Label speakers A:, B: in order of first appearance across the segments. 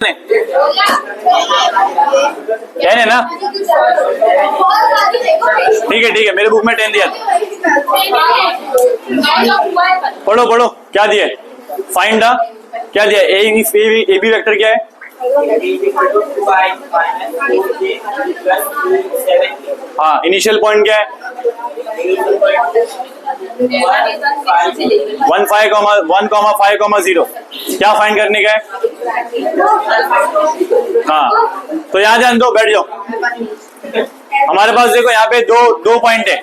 A: 10 है ना? ठीक है मेरे बुक में 10 दिया। पढ़ो पढ़ो क्या दिया है? फाइंड द क्या दिया? ए बी वेक्टर क्या है? हाँ इनिशियल पॉइंट क्या है? 1,5,0 क्या फाइंड करने का है? हाँ तो यहाँ ध्यान दो, बैठ जाओ। हमारे पास देखो यहाँ पे दो पॉइंट है,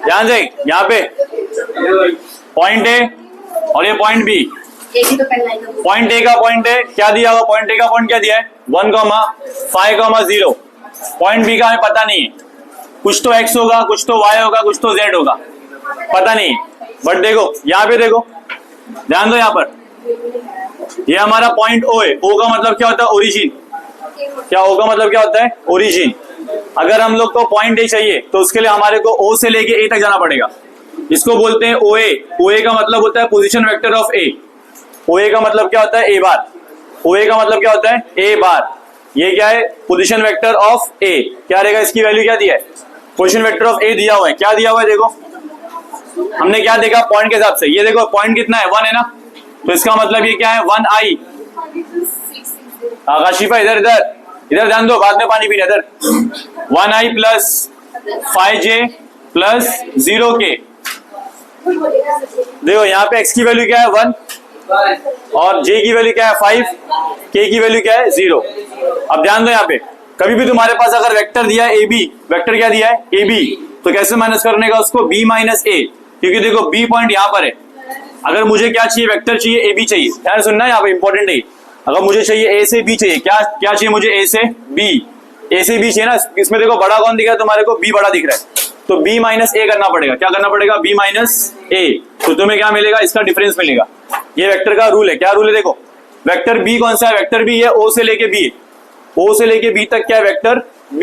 A: ध्यान से। यहाँ पे पॉइंट ए और ये पॉइंट बी। पॉइंट ए का पॉइंट है क्या दिया हुआ? पॉइंट ए का पॉइंट क्या दिया है? 1,5,0। पॉइंट बी का हमें पता नहीं है, कुछ तो x होगा, कुछ तो y होगा, कुछ तो z होगा, पता नहीं। बट देखो यहाँ पे देखो, ध्यान दो यहाँ पर, ये हमारा पॉइंट O है। O का मतलब क्या होता है? ओरिजिन। क्या O का मतलब क्या होता है? ओरिजिन। अगर हम लोग को पॉइंट A चाहिए तो उसके लिए हमारे को O से लेके A तक जाना पड़ेगा। इसको बोलते हैं OA। OA का मतलब होता है position vector of A। OA का मतलब क्या होता है? A bar. OA का मतलब क्या होता है? A बार। ये क्या है? Position vector of A। क्या रहेगा? इसकी वैल्यू क्या दिया है? पोजीशन वेक्टर ऑफ A दिया हुआ है। क्या दिया हुआ है? देखो हमने क्या देखा पॉइंट के हिसाब से। ये देखो पॉइंट कितना है? 1 है ना, तो इसका मतलब ये क्या है? 1i। आकाशिफा इधर ध्यान दो, बाद में पानी पीना। इधर 1i plus 5j plus 0k। देखो यहाँ पे x की वैल्यू क्या है? 1 और j की वैल्यू क्या है? 5, k की वैल्यू क्या है? 0। अब ध्यान दो यहाँ पे, कभी भी तुम्हारे पास अगर वेक्टर दिया है ab, वेक्टर क्या दिया है? ab, तो कैसे माइनस करने का उसको? b माइनस a, क्योंकि देखो b पॉइंट यहाँ पर है। अगर मुझे क्या चाहिए? वेक्टर चाहिए, a b चाहिए। ध्यान सुनना है यहाँ पे, इंपॉर्टेंट है। अगर मुझे चाहिए a से b चाहिए, क्या चाहिए मुझे? a से b चाहिए ना। इसमें देखो बड़ा कौन दिख रहा है तुम्हारे को? b बड़ा दिख रहा है, तो b माइनस a करना पड़ेगा। क्या करना पड़ेगा? b minus a। तो तुम्हें क्या मिलेगा? इसका डिफरेंस मिलेगा। ये वेक्टर का रूल है। क्या रूल है? देखो वेक्टर b कौन सा है? वेक्टर b है o से लेके b। o से लेके b तक क्या है? Vector b।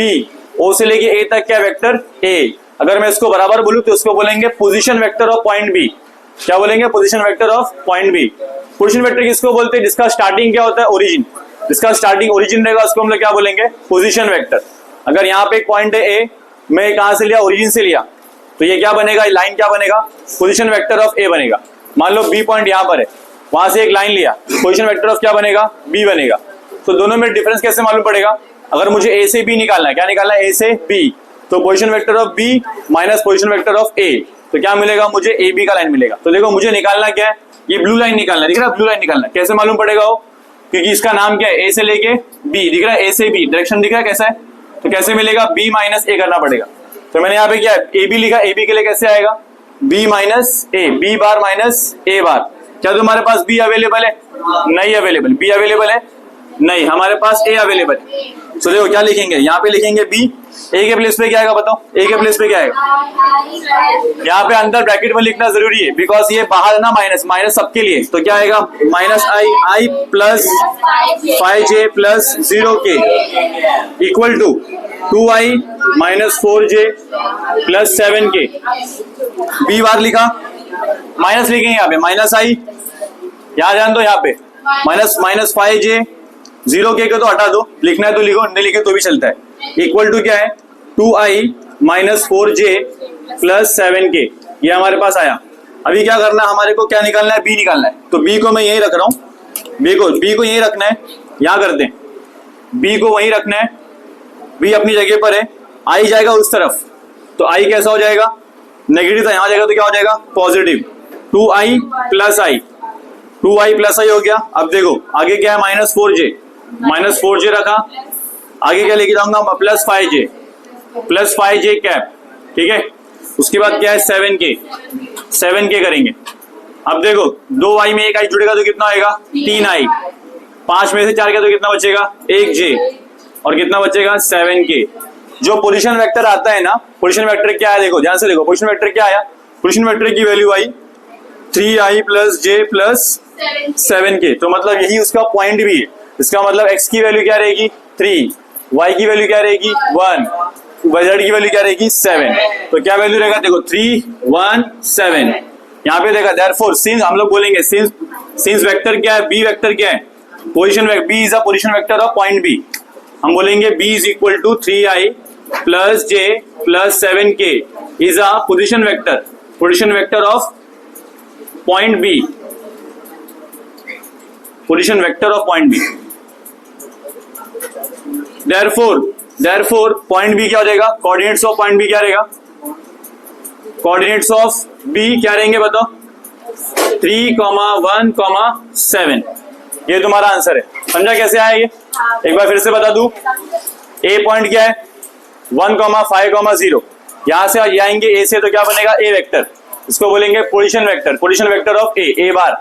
A: o से लेके a तक क्या है? Vector a। अगर मैं इसको बराबर बोलूं तो इसको बोलेंगे position vector of point b। क्या बोलेंगे? Position vector of point b। Position vector किसको बोलते हैं? जिसका स्टार्टिंग क्या होता है? ओरिजिन। जिसका स्टार्टिंग ओरिजिन रहेगा उसको हम लोग क्या बोलेंगे? Position vector. अगर यहाँ पे एक पॉइंट है a, मैं कहां से लिया? ओरिजिन से लिया, तो ये क्या बनेगा? लाइन क्या बनेगा? पोजीशन वेक्टर ऑफ a बनेगा। मान लो b पॉइंट यहाँ पर है, वहां से एक लाइन लिया, पोजीशन वेक्टर ऑफ क्या बनेगा? b बनेगा। तो दोनों में डिफरेंस कैसे मालूम पड़ेगा? अगर मुझे a से b निकालना है, क्या निकालना है? a से b, तो position vector of b minus position vector of a, तो क्या मिलेगा मुझे? ए बी का लाइन मिलेगा। तो देखो मुझे निकालना क्या है? ये ब्लू लाइन निकालना, दिख रहा है? ब्लू लाइन निकालना। कैसे मालूम पड़ेगा वो? क्योंकि इसका नाम क्या है? ए से लेके बी, दिख रहा है? ए से बी डायरेक्शन दिख रहा है कैसा है? तो कैसे मिलेगा? बी माइनस ए करना पड़ेगा। तो मैंने यहाँ पे क्या है? ए बी लिखा। ए बी के लिए कैसे आएगा? B minus A, B bar minus A बार। क्या तुम्हारे पास बी अवेलेबल है? नहीं अवेलेबल। बी अवेलेबल है? नहीं, हमारे पास ए अवेलेबल है। तो देखो क्या लिखेंगे? यहाँ पे लिखेंगे बी। ए के प्लेस पे क्या आएगा? बताओ ए के प्लेस पे क्या आएगा? यहाँ पे अंदर ब्रैकेट में लिखना जरूरी है, बिकॉज ये बाहर है ना, माइनस सबके लिए। तो क्या आएगा? Minus I plus 5j plus 0k equal to 2i minus 4j plus 7k। B bar लिखा, माइनस लिखेंगे यहाँ पे, माइनस आई, यहाँ ध्यान दो, यहाँ पे माइनस 5j 0k को तो हटा दो, लिखना है तो लिखो, नहीं लिखे तो भी चलता है। इक्वल टू क्या है? 2i minus 4j plus 7k। ये हमारे पास आया। अभी क्या करना है हमारे को? क्या निकालना है? b निकालना है। तो b को मैं यही रख रहा हूँ, b को यही रखना है। यहाँ करते हैं, b को वहीं रखना है, b अपनी जगह पर है। i जाएगा उस तरफ, तो i कैसा हो जाएगा? नेगेटिव था, यहाँ जाएगा तो क्या हो जाएगा? Positive. 2i plus i, 2i plus i हो गया। अब देखो आगे क्या है? माइनस 4j रखा, आगे क्या लेके जाऊंगा? प्लस 5j कैप, ठीक है। उसके बाद क्या है? 7k करेंगे। अब देखो 2i में एक i जुड़ेगा तो कितना आएगा? 3i। 5 में से 4 का तो कितना बचेगा? 1j, और कितना बचेगा? 7k। जो पोजीशन वेक्टर आता है ना, पोजीशन वेक्टर क्या है? देखो ध्यान से देखो, पोजीशन वेक्टर क्या आया? पोजीशन वेक्टर की वैल्यू आई 3i plus j plus 7k। तो मतलब यही उसका पॉइंट भी है। इसका मतलब x की वैल्यू क्या रहेगी? 3, y की वैल्यू क्या रहेगी? 1, z की वैल्यू क्या रहेगी? 7। तो क्या वैल्यू रहेगा? देखो 3, 1, 7। यहाँ पे देखा, देयरफॉर सिंस हम लोग बोलेंगे सिंस वेक्टर क्या है? b वेक्टर क्या है? Position B is a position vector of point B. हम बोलेंगे b is equal to 3i plus j plus 7k is a position vector of point B, position vector of point B. Therefore point B क्या हो जाएगा, coordinates of point B क्या रहेगा, coordinates of B क्या रहेंगे बताओ, 3, 1, 7। ये तुम्हारा आंसर है। समझा कैसे आया ये? एक बार फिर से बता दूं, ए पॉइंट क्या है 1, 5, 0। यहां से आएंगे ए से तो क्या बनेगा, ए वेक्टर, इसको बोलेंगे position vector of A bar.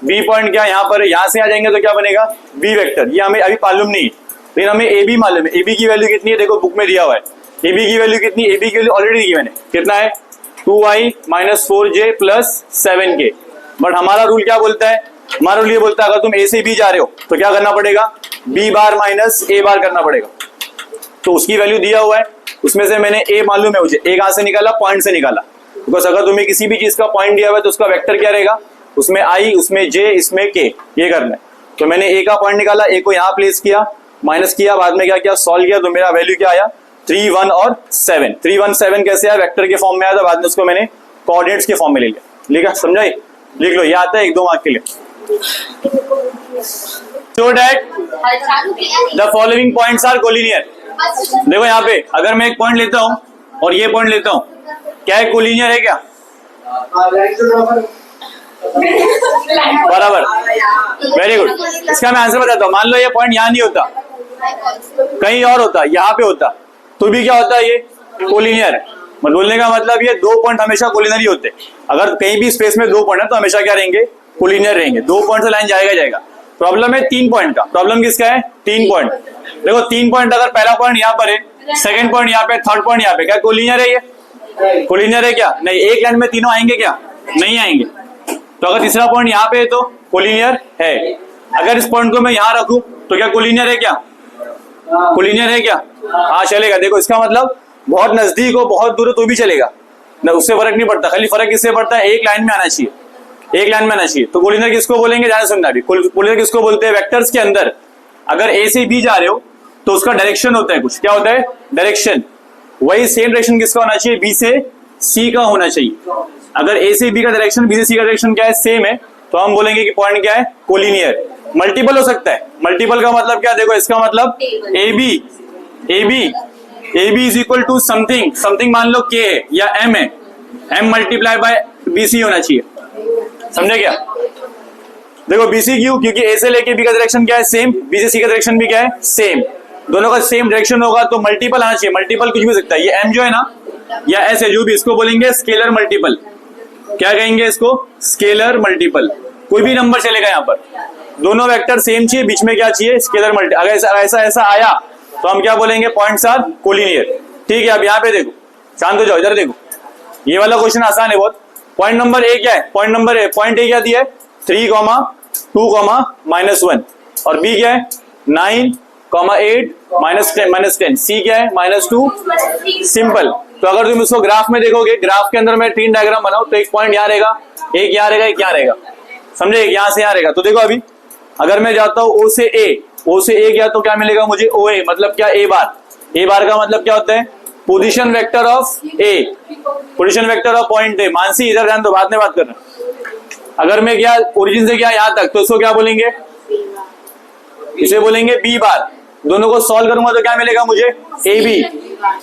A: B point क्या यहाँ पर है, यहां से आ जाएंगे तो क्या बनेगा, बी वेक्टर। ये हमें अभी मालूम नहीं है, लेकिन हमें ए बी मालूम है। ए बी की वैल्यू कितनी है, देखो बुक में दिया हुआ है। ए बी की वैल्यू कितनी, ए बी की वैल्यू ऑलरेडी दी मैंने, कितना है 2i minus 4j plus 7k। But हमारा रूल क्या बोलता है, हमारा रूल ये बोलता है अगर तुम ए से बी जा रहे हो तो क्या करना पड़ेगा, बी बार माइनस ए बार करना पड़ेगा। तो उसकी वैल्यू दिया हुआ है, उसमें से मैंने ए मालूम है मुझे, ए कहां से निकाला, पॉइंट से निकाला। बिकॉज अगर तुम्हें किसी भी चीज का पॉइंट दिया हुआ है तो उसका वेक्टर क्या रहेगा, उसमें i, उसमें j, इसमें k, ये करना है। तो मैंने ए का पॉइंट निकाला, ए को यहाँ प्लेस किया, माइनस किया, बाद में क्या किया, सॉल्व किया, तो मेरा वैल्यू क्या आया 3, 1 और 7। 3, 1, 7 कैसे आया, वेक्टर के फॉर्म में आया था, बाद में उसको मैंने कोऑर्डिनेट्स के फॉर्म में ले लिया। लिखा, समझाई, लिख लो, ये आता है 1-2 मार्क के लिए। So that the following points are collinear। देखो यहाँ पे अगर मैं एक पॉइंट लेता हूँ और ये पॉइंट लेता हूँ, क्या है, कोलिनियर है क्या, बराबर, वेरी गुड। इसका मैं आंसर बताता हूँ। मान लो ये पॉइंट यहाँ नहीं होता, कहीं और होता, यहाँ पे होता, तो भी क्या होता है, ये कोलिनियर है। बोलने का मतलब ये दो पॉइंट हमेशा कोलिनियर ही होते। अगर कहीं भी स्पेस में दो पॉइंट है तो हमेशा क्या रहेंगे, कोलिनियर रहेंगे। 2 पॉइंट से लाइन जाएगा। प्रॉब्लम है 3 पॉइंट का। प्रॉब्लम किसका है, 3 पॉइंट। देखो 3 पॉइंट, अगर पहला पॉइंट यहाँ पर है, सेकंड पॉइंट यहाँ पे, थर्ड पॉइंट यहाँ पे, क्या कोलिनियर है, ये कोलिनियर है क्या, नहीं। एक लाइन में तीनों आएंगे क्या, नहीं आएंगे। तो अगर तीसरा पॉइंट यहाँ पे है तो कोलिनियर है। अगर इस पॉइंट को मैं यहाँ रखूं तो क्या कोलिनियर है क्या, कोलिनियर है क्या, हाँ चलेगा। देखो इसका मतलब बहुत नजदीक हो, बहुत दूर हो तो भी चलेगा ना, उससे फर्क नहीं पड़ता। खाली फर्क किससे पड़ता है, एक लाइन में आना चाहिए, एक लाइन में आना चाहिए। तो कोलिनियर किसको बोलेंगे, ध्यान सुनना भी, कोलिनियर किसको बोलते हैं, वेक्टर्स के अंदर अगर ए से बी जा रहे हो तो उसका डायरेक्शन होता है कुछ, क्या होता है, डायरेक्शन। वही सेम डायरेक्शन किसका होना चाहिए, बी से सी का होना चाहिए। अगर ए से बी का डायरेक्शन, बी से सी का डायरेक्शन क्या है, सेम है, तो हम बोलेंगे कि पॉइंट क्या है, कोलिनियर। मल्टीपल हो सकता है, मल्टीपल का मतलब क्या, देखो इसका मतलब A B is equal to something, something मान लो के है या एम है, M multiply by B C होना चाहिए। समझे क्या, देखो बी सी क्यों, क्योंकि ए से लेके बी का डायरेक्शन क्या है, सेम, बी से सी का डायरेक्शन भी क्या है, सेम। दोनों का सेम डायरेक्शन होगा तो मल्टीपल आना चाहिए। मल्टीपल कुछ भी हो सकता है, ये एम जो है ना या एस है जो भी, इसको बोलेंगे स्केलर मल्टीपल। क्या कहेंगे इसको, स्केलर मल्टीपल। कोई भी नंबर चलेगा यहाँ पर, दोनों वेक्टर सेम चाहिए, बीच में क्या चाहिए, स्केलर मल्टी। अगर ऐसा आया तो हम क्या बोलेंगे, पॉइंट्स आर कोलिनियर। ठीक है, अब यहाँ पे देखो, शांत हो जाओ, इधर देखो, ये वाला क्वेश्चन आसान है बहुत। पॉइंट नंबर ए क्या है, पॉइंट ए क्या दिया है, 3, 2, -1, और बी क्या है 9, 8, -10, सी क्या है -2, सिंपल। तो अगर तुम इसको ग्राफ में देखोगे, ग्राफ के अंदर मैं 3 डायग्राम बनाऊं तो एक पॉइंट यहाँ रहेगा, एक यहाँ रहेगा, एक यहाँ रहेगा, समझे, एक यहाँ से यहाँ रहेगा। तो देखो अभी अगर मैं जाता हूँ ओ से ए गया तो क्या मिलेगा मुझे, ओ ए, मतलब क्या, ए बार का मतलब क्या होता है, position vector of A, position vector of point A. Mansi इधर ध्यान दो, बाद में बात करना। अगर मैं गया ओरिजिन से गया यहाँ तक तो इसको क्या बोलेंगे, इसे बोलेंगे बी बार। दोनों को सॉल्व करूंगा तो क्या मिलेगा मुझे, ए बी,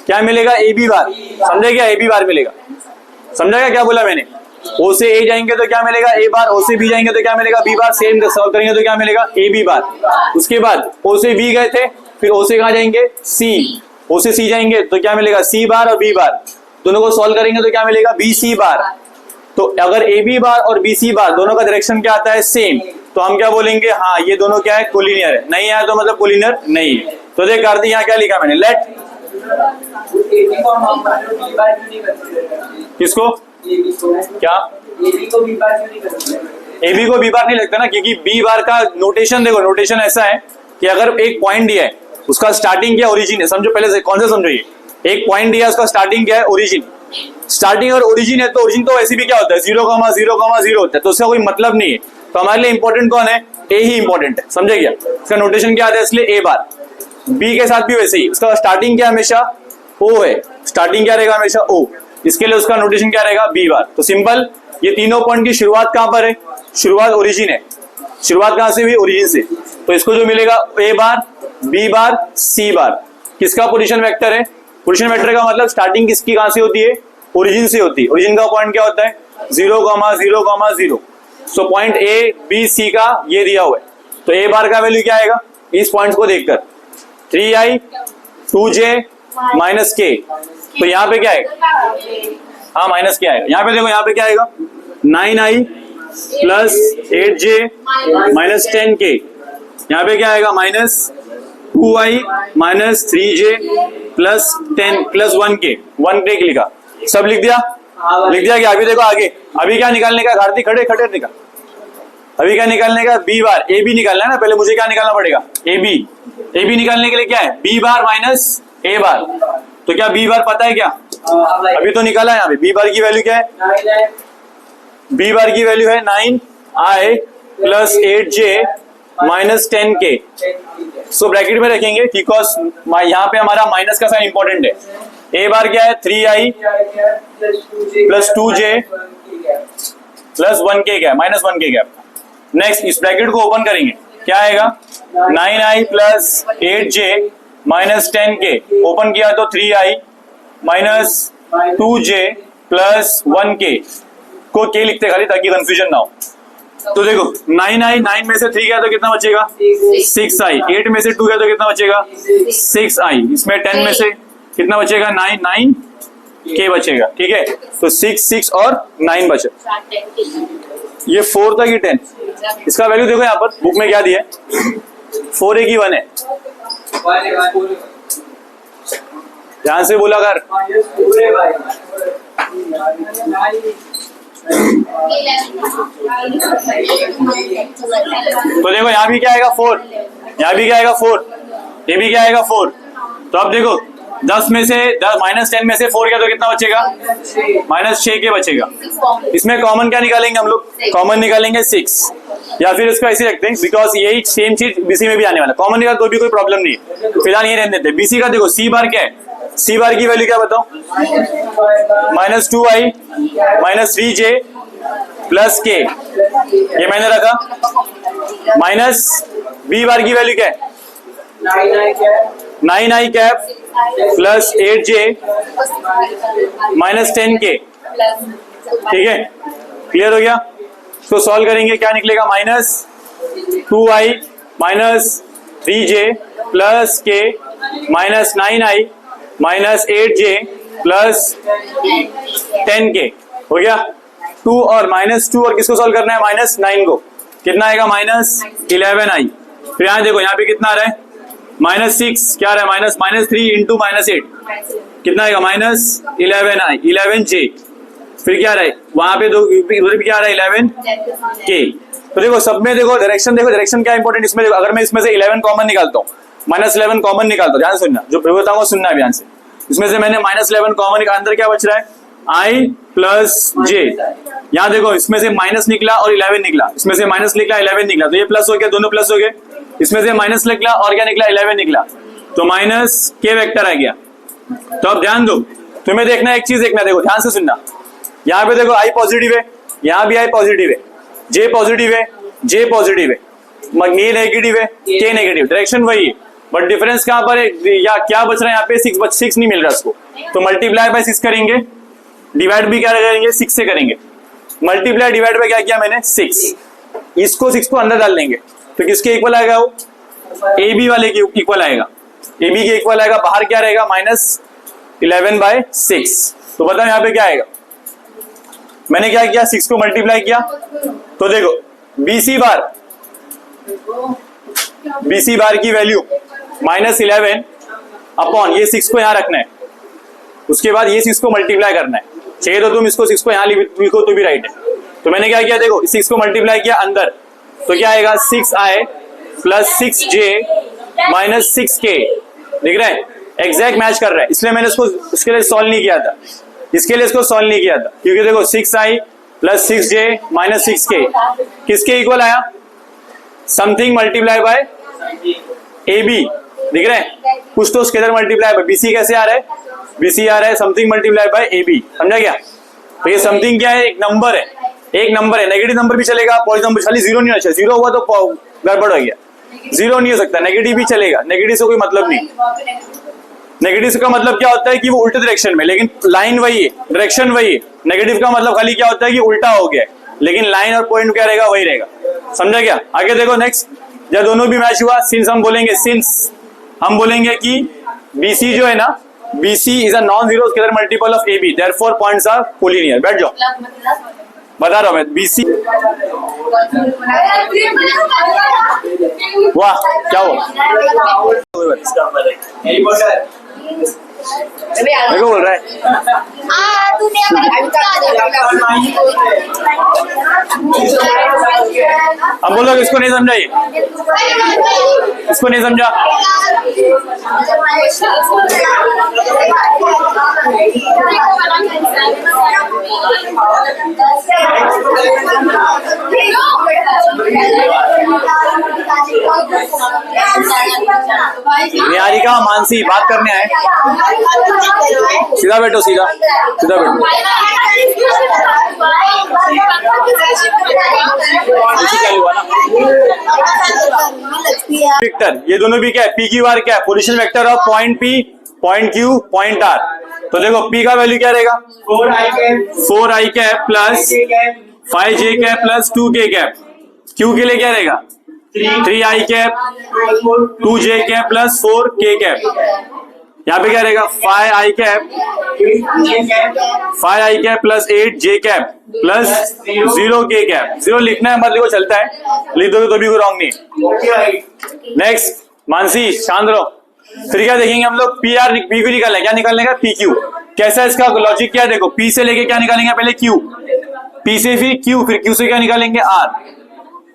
A: क्या मिलेगा, ए बी बार। समझे क्या, ए बी बार मिलेगा। समझा क्या बोला मैंने, ओ से ए जाएंगे तो क्या मिलेगा, ए बार, ओ से बी जाएंगे तो क्या मिलेगा, बी बार। सेम सॉल्व करेंगे तो क्या मिलेगा, ए बी बार। उसके बाद ओ से बी गए थे, फिर ओ से कहाँ जाएंगे, सी, ओ से सी जाएंगे तो क्या मिलेगा, सी बार और बी बार। दोनों को सॉल्व करेंगे तो क्या मिलेगा, बी सी बार। तो अगर ए बी बार और बी सी बार दोनों का डायरेक्शन क्या आता है, सेम, तो हम क्या बोलेंगे, हाँ ये दोनों क्या है, कोलिनियर है। नहीं आया तो मतलब कोलिनियर नहीं है। तो देख कर दी, यहाँ क्या लिखा मैंने, लेट किसको, क्या ए बी को बी बार नहीं लगता ना, क्योंकि बी बार का नोटेशन देखो, नोटेशन ऐसा है कि अगर एक पॉइंट दिया है, उसका स्टार्टिंग क्या, ओरिजिन है। समझो पहले से, कौन सा समझो, ये एक पॉइंट दिया, उसका स्टार्टिंग क्या है, ओरिजिन। स्टार्टिंग और ओरिजिन है तो ओरिजिन तो वैसे भी क्या होता है, 0,0,0 होता है, तो उसका कोई मतलब नहीं है। तो हमारे लिए इंपॉर्टेंट कौन है, ए ही इंपॉर्टेंट है, समझे क्या? इसका नोटेशन क्या आता है इसलिए ए बार। बी के साथ भी वैसे ही, उसका स्टार्टिंग क्या हमेशा ओ है, स्टार्टिंग क्या रहेगा हमेशा ओ, इसके लिए उसका नोटेशन क्या रहेगा बी बार। तो सिंपल, ये तीनों पॉइंट की शुरुआत कहां पर है, शुरुआत ओरिजिन है, शुरुआत कहां से हुई ओरिजिन से, तो इसको जो मिलेगा ए बार, बी बार, सी बार, किसका पोजीशन वेक्टर है, पोजीशन वेक्टर का मतलब स्टार्टिंग किसकी कहां से होती है, ओरिजिन से होती है। ओरिजिन का पॉइंट क्या होता है 0, 0, 0। So point A B C का ये दिया हुआ है, तो ए बार का वैल्यू क्या आएगा इस पॉइंट को देखकर 3i 2j माइनस के, तो यहाँ पे क्या आएगा, हाँ माइनस क्या आएगा, यहाँ पे देखो यहाँ पे क्या आएगा 9i plus 8j minus 10k, यहाँ पे क्या आएगा minus 2i minus 3j plus 10 plus 1k, 1k लिखा, सब लिख दिया, लिख दिया क्या? अभी देखो आगे, अभी क्या निकालने का कार्तिक, खड़े खड़े निकाल, अभी क्या निकालने का बी बार, ए बी निकालना है ना, पहले मुझे क्या निकालना पड़ेगा ए बी निकालने के लिए क्या है बी बार माइनस ए बार, तो क्या बी बार पता है क्या, अभी तो निकाला है यहाँ पे, बी बार की वैल्यू क्या है, बी बार की वैल्यू है 9i plus 8j minus 10k, so bracket में रखेंगे बिकॉज यहाँ पे हमारा माइनस का साइन इंपॉर्टेंट है। ए बार क्या है 3i plus 2j plus 1k क्या है माइनस 1k क्या है। नेक्स्ट इस ब्रैकेट को ओपन करेंगे, क्या आएगा 9i plus 8j minus 10k, open किया तो 3i minus 2j plus 1k को k लिखते खाली ताकि कंफ्यूजन ना हो। तो देखो 9i, 9 में से 3 गया तो कितना बचेगा 6i, 8 में से 2 गया तो कितना बचेगा 6i, इसमें 10 में से कितना बचेगा 9 k बचेगा, ठीक है। तो 6 और 9 बचे, ये 4 था कि 10, इसका वैल्यू देखो यहाँ पर बुक में क्या दिया है 4 की 1 है, ध्यान से बोला कर, तो देखो यहाँ भी क्या आएगा 4, यहाँ भी क्या आएगा 4, ये भी क्या आएगा 4। तो अब देखो 10 में से माइनस 10 में से 4 गया तो कितना बचेगा माइनस 6 के बचेगा। इसमें कॉमन क्या निकालेंगे हम लोग, कॉमन निकालेंगे 6, या फिर इसको ऐसे रखते हैं बिकॉज यही सेम चीज बीसी में भी आने वाला, कॉमन निकाल तो भी कोई प्रॉब्लम नहीं है, फिलहाल ये रहने देते। बीसी का देखो सी बार क्या है, सी बार की वैल्यू क्या बताओ minus 2i minus 3j plus k, ये मैंने रखा, माइनस बी बार की वैल्यू क्या है 9i cap plus 8j minus 10k, ठीक है, क्लियर हो गया। तो सॉल्व करेंगे क्या निकलेगा minus 2i minus 3j plus k minus 9i minus 8j plus 10k, हो गया 2 और माइनस 2 और किसको सॉल्व करना है माइनस 9 को, कितना आएगा माइनस 11i। फिर यहाँ देखो यहाँ पे कितना आ रहा है माइनस 6, क्या आ रहा है माइनस 3 इंटू माइनस 8, कितना आएगा माइनस 11i 11j, फिर क्या आ रहा है वहां पे दो उधर भी क्या आ रहा है 11k। तो देखो सब में देखो डायरेक्शन क्या इंपॉर्टेंट, इसमें देखो अगर मैं इसमें से 11 कॉमन निकालता हूँ, माइनस 11 कॉमन निकालता हूँ, ध्यान सुनना, जो बताऊंगा सुनना है ध्यान से, इसमें से मैंने माइनस 11 कॉमन निकाला, अंदर क्या बच रहा है i प्लस j, यहाँ देखो इसमें से माइनस निकला और 11 निकला, इसमें से माइनस निकला 11 निकला, तो ये प्लस हो गया, दोनों प्लस हो गए, इसमें से माइनस निकला और क्या निकला 11 निकला, तो माइनस k वेक्टर आ गया। तो अब ध्यान दो, तुम्हें देखना एक चीज देखना, देखो ध्यान से सुनना, यहाँ पे देखो i पॉजिटिव है, यहाँ भी i पॉजिटिव है, j पॉजिटिव है, j पॉजिटिव है, ये नेगेटिव है, k नेगेटिव, डायरेक्शन वही है, बट डिफरेंस कहाँ पर है, या क्या बच रहा है यहाँ पे 6 नहीं मिल रहा इसको, तो मल्टीप्लाई बाय 6 करेंगे, डिवाइड भी क्या करेंगे 6 से करेंगे, मल्टीप्लाई डिवाइड बाय क्या किया मैंने 6, इसको 6 को अंदर डाल लेंगे तो किसके इक्वल आएगा वो ए बी वाले के इक्वल आएगा, ए बी के इक्वल आएगा, बाहर क्या रहेगा माइनस 11/6। तो बताओ यहाँ पे क्या आएगा, मैंने क्या किया 6 को मल्टीप्लाई किया, तो देखो BC बार की वैल्यू माइनस 11 अपॉन ये 6 को यहाँ रखना है, उसके बाद ये 6 को मल्टीप्लाई करना है, चाहिए तो तुम इसको 6 को यहाँ लिखो तो भी राइट है। तो मैंने क्या किया देखो 6 को मल्टीप्लाई किया अंदर, तो क्या आएगा 6i plus 6j minus 6k, दिख रहा है एग्जैक्ट मैच कर रहा है, इसलिए मैंने इसको इसके लिए सॉल्व नहीं किया था, इसके लिए इसको सॉल्व नहीं किया था, क्योंकि देखो 6i plus 6j minus 6k किसके इक्वल आया something multiply by A B, दिख रहे हैं कुछ तो स्केलर मल्टीप्लाई बाय बीसी कैसे आ रहा है, बीसी आ रहा है something multiply by A B, समझा क्या। तो ये समथिंग क्या है, एक नंबर है, एक नंबर है, नेगेटिव नंबर भी चलेगा, पॉजिटिव नंबर, खाली जीरो नहीं होना चाहिए, जीरो हुआ तो गड़बड़ हो गया, जीरो नहीं हो सकता, नेगेटिव भी चलेगा, नेगेटिव से कोई मतलब नहीं। नेगेटिव का मतलब क्या होता है कि वो उल्टे डायरेक्शन में, लेकिन लाइन वही है, डायरेक्शन वही है। नेगेटिव का मतलब खाली क्या होता है कि उल्टा हो गया, लेकिन लाइन और पॉइंट क्या रहेगा, वही रहेगा, समझा क्या। आगे देखो नेक्स्ट, जब दोनों भी मैच हुआ, सिंस हम बोलेंगे, सिंस हम बोलेंगे कि BC जो है ना, BC is a non zero scalar multiple of AB, therefore points are collinear. बैठ जाओ, बता रहा हूं मैं, BC, वाह क्या हुआ, देखो बोल रहा है अब बोलो, इसको नहीं समझा, ये इसको नहीं समझा। निहारिका, मानसी बात करने आए, सीधा बैठो, सीधा सीधा बैठो। वेक्टर, ये दोनों भी क्या है, पी क्यू आर क्या है, position vector of point P, point Q, point R. तो देखो पी का वैल्यू क्या रहेगा, 4i cap plus 5j cap plus 2k cap. Q के लिए क्या रहेगा, 3i cap 2j cap plus 4k cap. यहाँ पे क्या रहेगा, 5i cap plus 8j cap plus 0k cap. 0 लिखना है, मत लिखो, चलता है, लिख दोगे तो भी कोई रॉन्ग नहीं। नेक्स्ट, मानसी शांत रहो। फिर क्या देखेंगे हम लोग, पी क्यू निकालना है, क्या निकालने का, पी क्यू। कैसा है इसका लॉजिक, क्या देखो, पी से लेके क्या निकालेंगे, पहले क्यू, पी से फिर क्यू, फिर क्यू से क्या निकालेंगे, आर।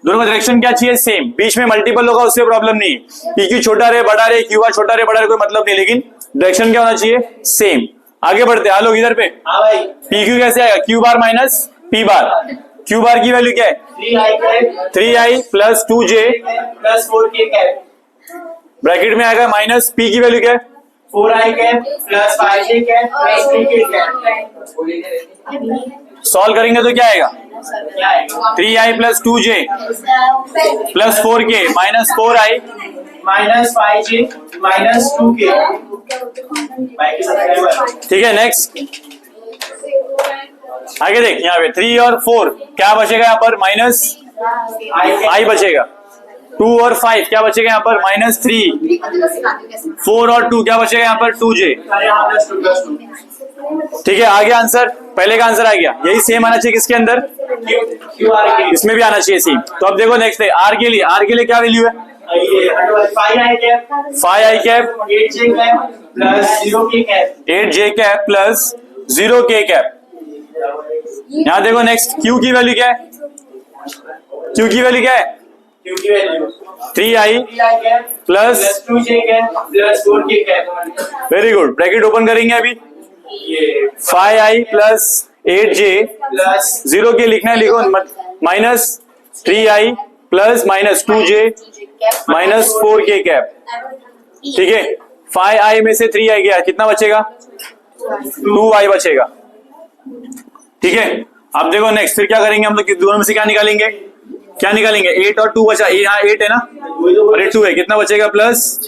A: दोनों का डायरेक्शन क्या चाहिए, सेम, बीच में मल्टीपल होगा उससे प्रॉब्लम नहीं, पी क्यू छोटा रहे बड़ा रहे, क्यू आर छोटा रहे बड़ा रहे, कोई मतलब नहीं, लेकिन डायरेक्शन क्या होना चाहिए, सेम। आगे बढ़ते हैं, लोग इधर पे, पी क्यू कैसे आएगा, क्यू बार माइनस पी बार। क्यू बार की वैल्यू क्या है, 3i plus 2j
B: plus 4k cap,
A: bracket में आएगा माइनस पी की वैल्यू क्या है,
B: 4i cap plus 5j cap plus 3k cap.
A: Solve करेंगे तो क्या आएगा,
B: क्या आएगा,
A: 3i plus 2j plus 4k minus 4i
B: minus 5j minus 2k।
A: ठीक है, नेक्स्ट आगे देख, यहाँ पे 3 और 4 क्या बचेगा, यहाँ पर माइनस i बचेगा, 2 और 5 क्या बचेगा यहाँ पर, माइनस 3, 4 और 2 क्या बचेगा यहाँ पर, 2j। ठीक है, आ गया आंसर, पहले का आंसर आ गया, यही सेम आना चाहिए किसके अंदर, इसमें भी आना चाहिए सेम। तो अब देखो नेक्स्ट है आर के लिए, आर के लिए क्या वैल्यू है,
B: 5i cap 8j cap plus 0k cap,
A: 8j cap plus 0k cap. यहाँ देखो नेक्स्ट, क्यू की वैल्यू क्या है, क्यू की वैल्यू क्या है,
B: Q की value
A: 3i
B: cap
A: plus
B: plus 2j cap plus 4k cap.
A: Very good, bracket open करेंगे अभी,
B: ये
A: 5i plus 8j
B: plus
A: 0k लिखना है, लिखो minus 3i plus minus 2j minus 4k cap. ठीक है, 5i में से 3i गया, कितना बचेगा, 2i बचेगा। ठीक है, अब देखो नेक्स्ट, फिर क्या करेंगे हम लोग, दोनों में से क्या निकालेंगे, क्या निकालेंगे, 8 और 2 बचा, यहाँ 8 है ना और ये 2 है, कितना बचेगा, प्लस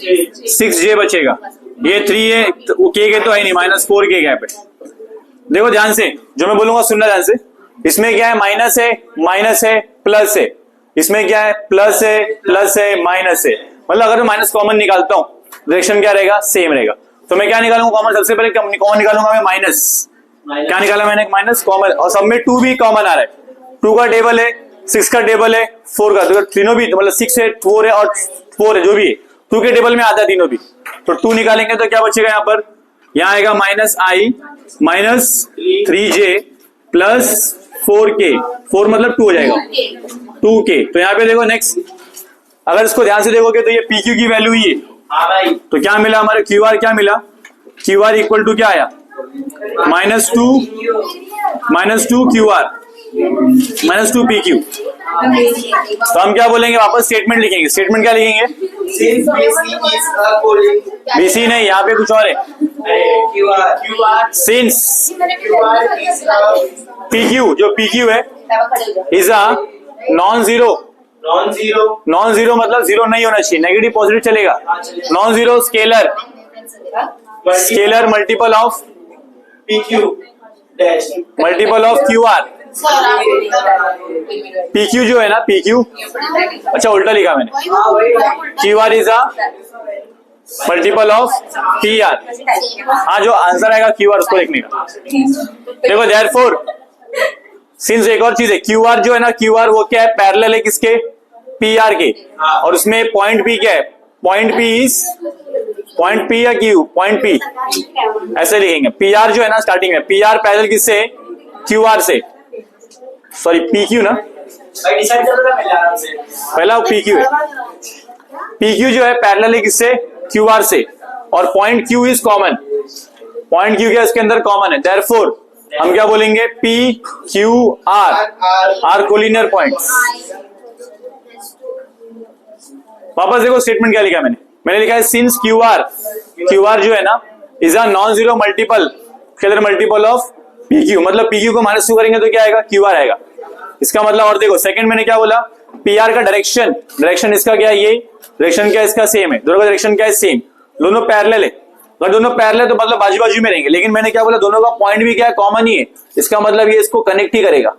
A: 6j बचेगा। ये 3 है, k के तो है नहीं, माइनस 4k कैप है। देखो ध्यान से, जो मैं बोलूंगा सुनना ध्यान से, इसमें क्या है, माइनस है प्लस है, इसमें क्या है, प्लस है माइनस है, मतलब अगर मैं माइनस कॉमन निकालता हूँ डायरेक्शन क्या रहेगा, सेम रहेगा। तो मैं क्या निकालूंगा कॉमन, सबसे पहले कॉमन निकालूंगा मैं माइनस, क्या निकाला मैंने, माइनस कॉमन, और सब में 2 भी कॉमन आ रहा है, 2 का टेबल है, 6 का टेबल है, 4 का, तो तीनों भी मतलब 6 है, 4 है और 4 है, जो भी है 2 के टेबल में आता है तीनों भी। तो 2 निकालेंगे तो क्या बचेगा यहाँ पर, यहाँ आएगा minus i minus 3j plus 4k, 4 मतलब 2 हो जाएगा, 2k। तो यहाँ पे देखो नेक्स्ट, अगर इसको ध्यान से देखोगे तो ये pq की वैल्यू ही है, तो क्या मिला हमारे, क्यू आर क्या मिला, क्यू आर इक्वल टू क्या आया, -2 क्यू आर, -2 PQ। तो हम क्या बोलेंगे, वापस स्टेटमेंट लिखेंगे। स्टेटमेंट क्या लिखेंगे?
B: Since BC is a collinear.
A: BC नहीं, यहाँ पे कुछ और है।
B: QR
A: since
B: is a
A: PQ, जो PQ है is a non zero.
B: non-zero.
A: Non zero मतलब जीरो नहीं होना चाहिए, नेगेटिव पॉजिटिव चलेगा। Non zero scalar, scalar multiple of
B: PQ dash.
A: Multiple of QR। PQ जो है ना, PQ, अच्छा उल्टा लिखा मैंने।
B: हाँ वही
A: QR is a multiple of PR। हाँ, जो आंसर आएगा QR उसको लिखने का। देखो देयरफॉर, सिंस एक और चीज है, QR जो है ना, QR वो क्या है, पैरेलल है किसके? PR के। और उसमें पॉइंट P क्या है? Point P is point P या Q? पॉइंट P, ऐसे लिखेंगे। PR जो है ना स्टार्टिंग में, PR पैरेलल किससे? QR से। सॉरी PQ ना,
B: भाई डिसाइड कर लो ना पहले आराम से।
A: पहला PQ है। PQ जो है पैरेलल है किससे? QR से। और point Q is common. Point Q क्या इसके अंदर कॉमन है, देयरफॉर हम क्या बोलेंगे? PQR are collinear points. वापस देखो स्टेटमेंट क्या लिखा मैंने लिखा है सिंस QR जो है ना is a non zero multiple, scalar multiple of PQ। मतलब PQ को -2 करेंगे तो क्या आएगा? QR आएगा। इसका मतलब, और देखो सेकंड मैंने क्या बोला, PR का डायरेक्शन इसका क्या है? ये डायरेक्शन क्या है इसका? सेम है। दोनों का डायरेक्शन क्या है? सेम। दोनों पैरेलल है। अगर दोनों पैरेलल है तो मतलब बाजू बाजू में रहेंगे, लेकिन मैंने क्या बोला, दोनों का पॉइंट भी क्या है? कॉमन ही है। इसका मतलब ये इसको कनेक्ट ही करेगा।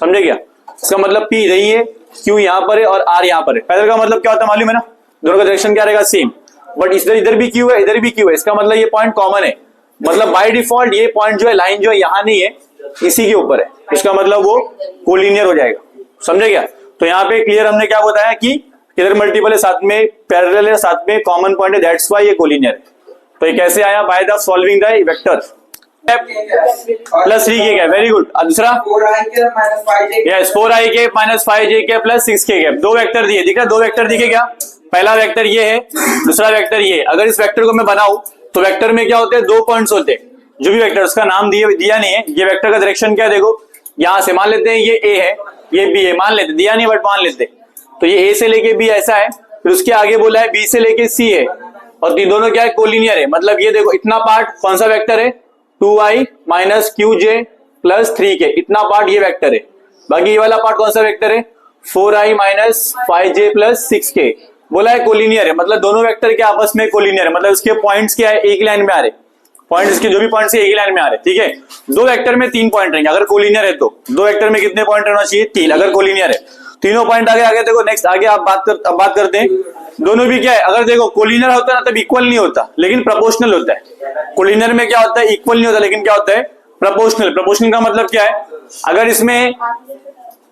A: समझे क्या? इसका मतलब P यही है, Q यहाँ पर है और R यहाँ पर है। पैरेलल का मतलब क्या होता है मालूम है ना? दोनों का डायरेक्शन क्या रहेगा? सेम। बट इधर भी Q है, इधर भी Q है, इसका मतलब ये पॉइंट कॉमन है। मतलब बाय डिफॉल्ट ये पॉइंट जो है, लाइन जो है यहाँ नहीं है, इसी के ऊपर है। इसका मतलब वो कोलिनियर हो जाएगा। समझे क्या? तो यहाँ पे क्लियर हमने क्या बताया कि इधर मल्टीपल है, साथ में पैरेलल है, साथ में कॉमन पॉइंट है, दैट्स व्हाई ये कोलिनियर है। तो ये कैसे आया? By the solving the vector +3 के, वेरी गुड। दूसरा
B: 4i minus 5j.
A: Yes, 4i - 5j plus 6k। दो वेक्टर दिए, दिख रहा है? दो वेक्टर दिखे क्या? पहला वेक्टर ये है, दूसरा वेक्टर ये है। अगर इस वेक्टर को मैं बनाऊं तो वेक्टर में क्या होते हैं? 2 पॉइंट्स होते हैं। जो भी वेक्टर, उसका नाम दिया नहीं है। ये वेक्टर का डायरेक्शन क्या है? देखो यहां से मान लेते हैं ये A है, ये B है, मान लेते, दिया नहीं बट मान लेते। तो ये A से लेके B ऐसा है, फिर उसके आगे बोला है B से लेके C है, और ये दोनों क्या है? कोलिनियर है। मतलब ये देखो, इतना पार्ट कौन सा वेक्टर है? 2i - qj + 3k, इतना पार्ट ये वेक्टर है। बाकी ये वाला पार्ट कौन सा वेक्टर है? 4i - 5j + 6k। बोला है कोलिनियर है, मतलब दोनों वेक्टर के आपस में कोलिनियर है। मतलब इसके पॉइंट्स क्या है? एक लाइन में आ रहे। पॉइंट इसके जो भी पॉइंट्स है एक ही लाइन में आ रहे। ठीक है, दो वेक्टर में 3 पॉइंट रहेंगे अगर कोलिनियर है तो। दो वेक्टर में कितने पॉइंट रहना चाहिए? 3 अगर कोलिनियर है। तीनों पॉइंट आगे देखो। नेक्स्ट आगे आप बात करते हैं। दोनों भी क्या है? अगर देखो कोलिनियर होता है ना तब इक्वल नहीं होता, लेकिन प्रोपोर्शनल होता है। कोलिनियर में क्या होता है? इक्वल नहीं होता, लेकिन क्या होता है? प्रोपोर्शनल। प्रोपोर्शनल का मतलब क्या है? अगर इसमें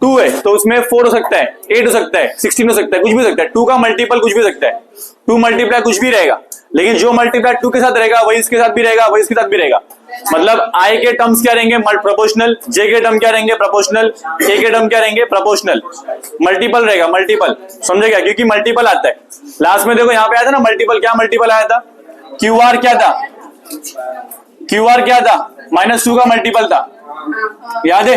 A: 2 है तो उसमें 4 हो सकता है, 8 हो सकता है, 16 हो सकता है, कुछ भी हो सकता है। 2 का मल्टीपल कुछ भी हो सकता है। 2 मल्टीप्लाई कुछ भी रहेगा, लेकिन जो मल्टीप्लाई 2 के साथ रहेगा वही इसके साथ भी रहेगा, वही इसके साथ भी रहेगा। मतलब I के टर्म्स क्या रहेंगे? प्रोपोर्शनल। J के टर्म क्या रहेंगे? प्रोपोर्शनल। K के टर्म क्या रहेंगे? प्रोपोर्शनल। मल्टीपल रहेगा, मल्टीपल। समझेगा? क्योंकि मल्टीपल आता है लास्ट में। देखो यहाँ पे आया था ना मल्टीपल। क्या मल्टीपल आया था? QR क्या था? QR क्या था? -2 का मल्टीपल था, याद है?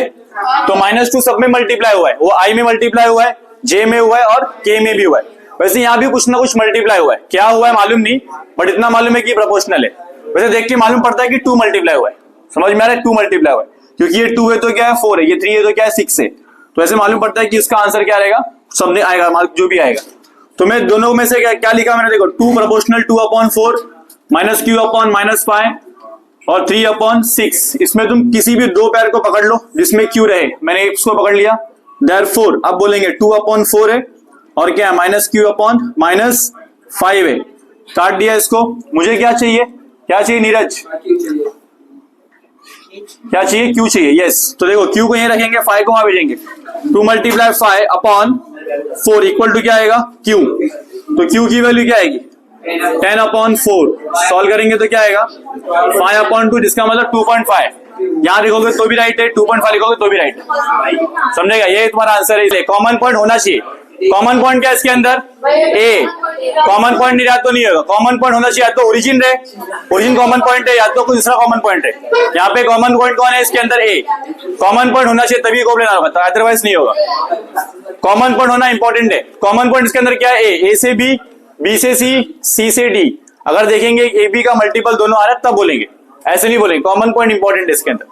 A: तो -2 सब में मल्टीप्लाई हुआ है। वो I में मल्टीप्लाई हुआ है, J में हुआ है और K में भी हुआ है। वैसे यहाँ भी कुछ ना कुछ मल्टीप्लाई हुआ है। क्या हुआ है मालूम नहीं, बट इतना मालूम है कि प्रोपोर्शनल है। वैसे देख के मालूम पड़ता है कि 2 मल्टीप्लाई हुआ है। समझ में आ रहा है? 2 मल्टीप्लाई हुआ है, क्योंकि ये 2 है तो क्या है? 4 है, ये 3 है तो क्या है? 6 है। तो ऐसे मालूम पड़ता है कि इसका आंसर क्या रहेगा? सबने आएगा, जो भी आएगा। तो मैं दोनों में से क्या लिखा मैंने? देखो 2 प्रोपोर्शनल 2/4 -q/-5 और 3/6। इसमें तुम किसी भी दो पैर को पकड़ लो जिसमें Q रहे। मैंने इसको पकड़ लिया, देयरफॉर अब बोलेंगे 2/4 है और क्या है? -q/-5 है। काट दिया इसको। मुझे क्या चाहिए? क्या चाहिए नीरज? क्या चाहिए? Q चाहिए। यस, तो देखो Q को यहीं रखेंगे, 5 को वहां भेजेंगे। 2 × 5/4 इक्वल टू क्या आएगा? Q। तो Q की वैल्यू क्या आएगी? 10/4। सॉल्व करेंगे तो क्या आएगा? 5/2, जिसका मतलब 2.5। यहाँ लिखोगे तो भी राइट है, 2.5 लिखोगे तो भी राइट है। समझेगा? ये तुम्हारा आंसर है। कॉमन पॉइंट होना चाहिए। कॉमन पॉइंट क्या है इसके अंदर? A। कॉमन पॉइंट नहीं रहा तो नहीं होगा। कॉमन पॉइंट होना चाहिए, या तो ओरिजिन रहे, ओरिजिन कॉमन पॉइंट है, या तो कोई दूसरा कॉमन पॉइंट है। यहाँ पे कॉमन पॉइंट कौन है इसके अंदर? ए। कॉमन पॉइंट होना चाहिए तभी कोप्लेनर होगा, अदरवाइज नहीं होगा। कॉमन पॉइंट होना इंपॉर्टेंट है। कॉमन पॉइंट इसके अंदर क्या है? ए से बी, बी से सी, सी से डी। अगर देखेंगे ए बी का मल्टीपल दोनों आ रहा है तब बोलेंगे, ऐसे नहीं बोलेंगे। कॉमन पॉइंट इंपॉर्टेंट है इसके अंदर।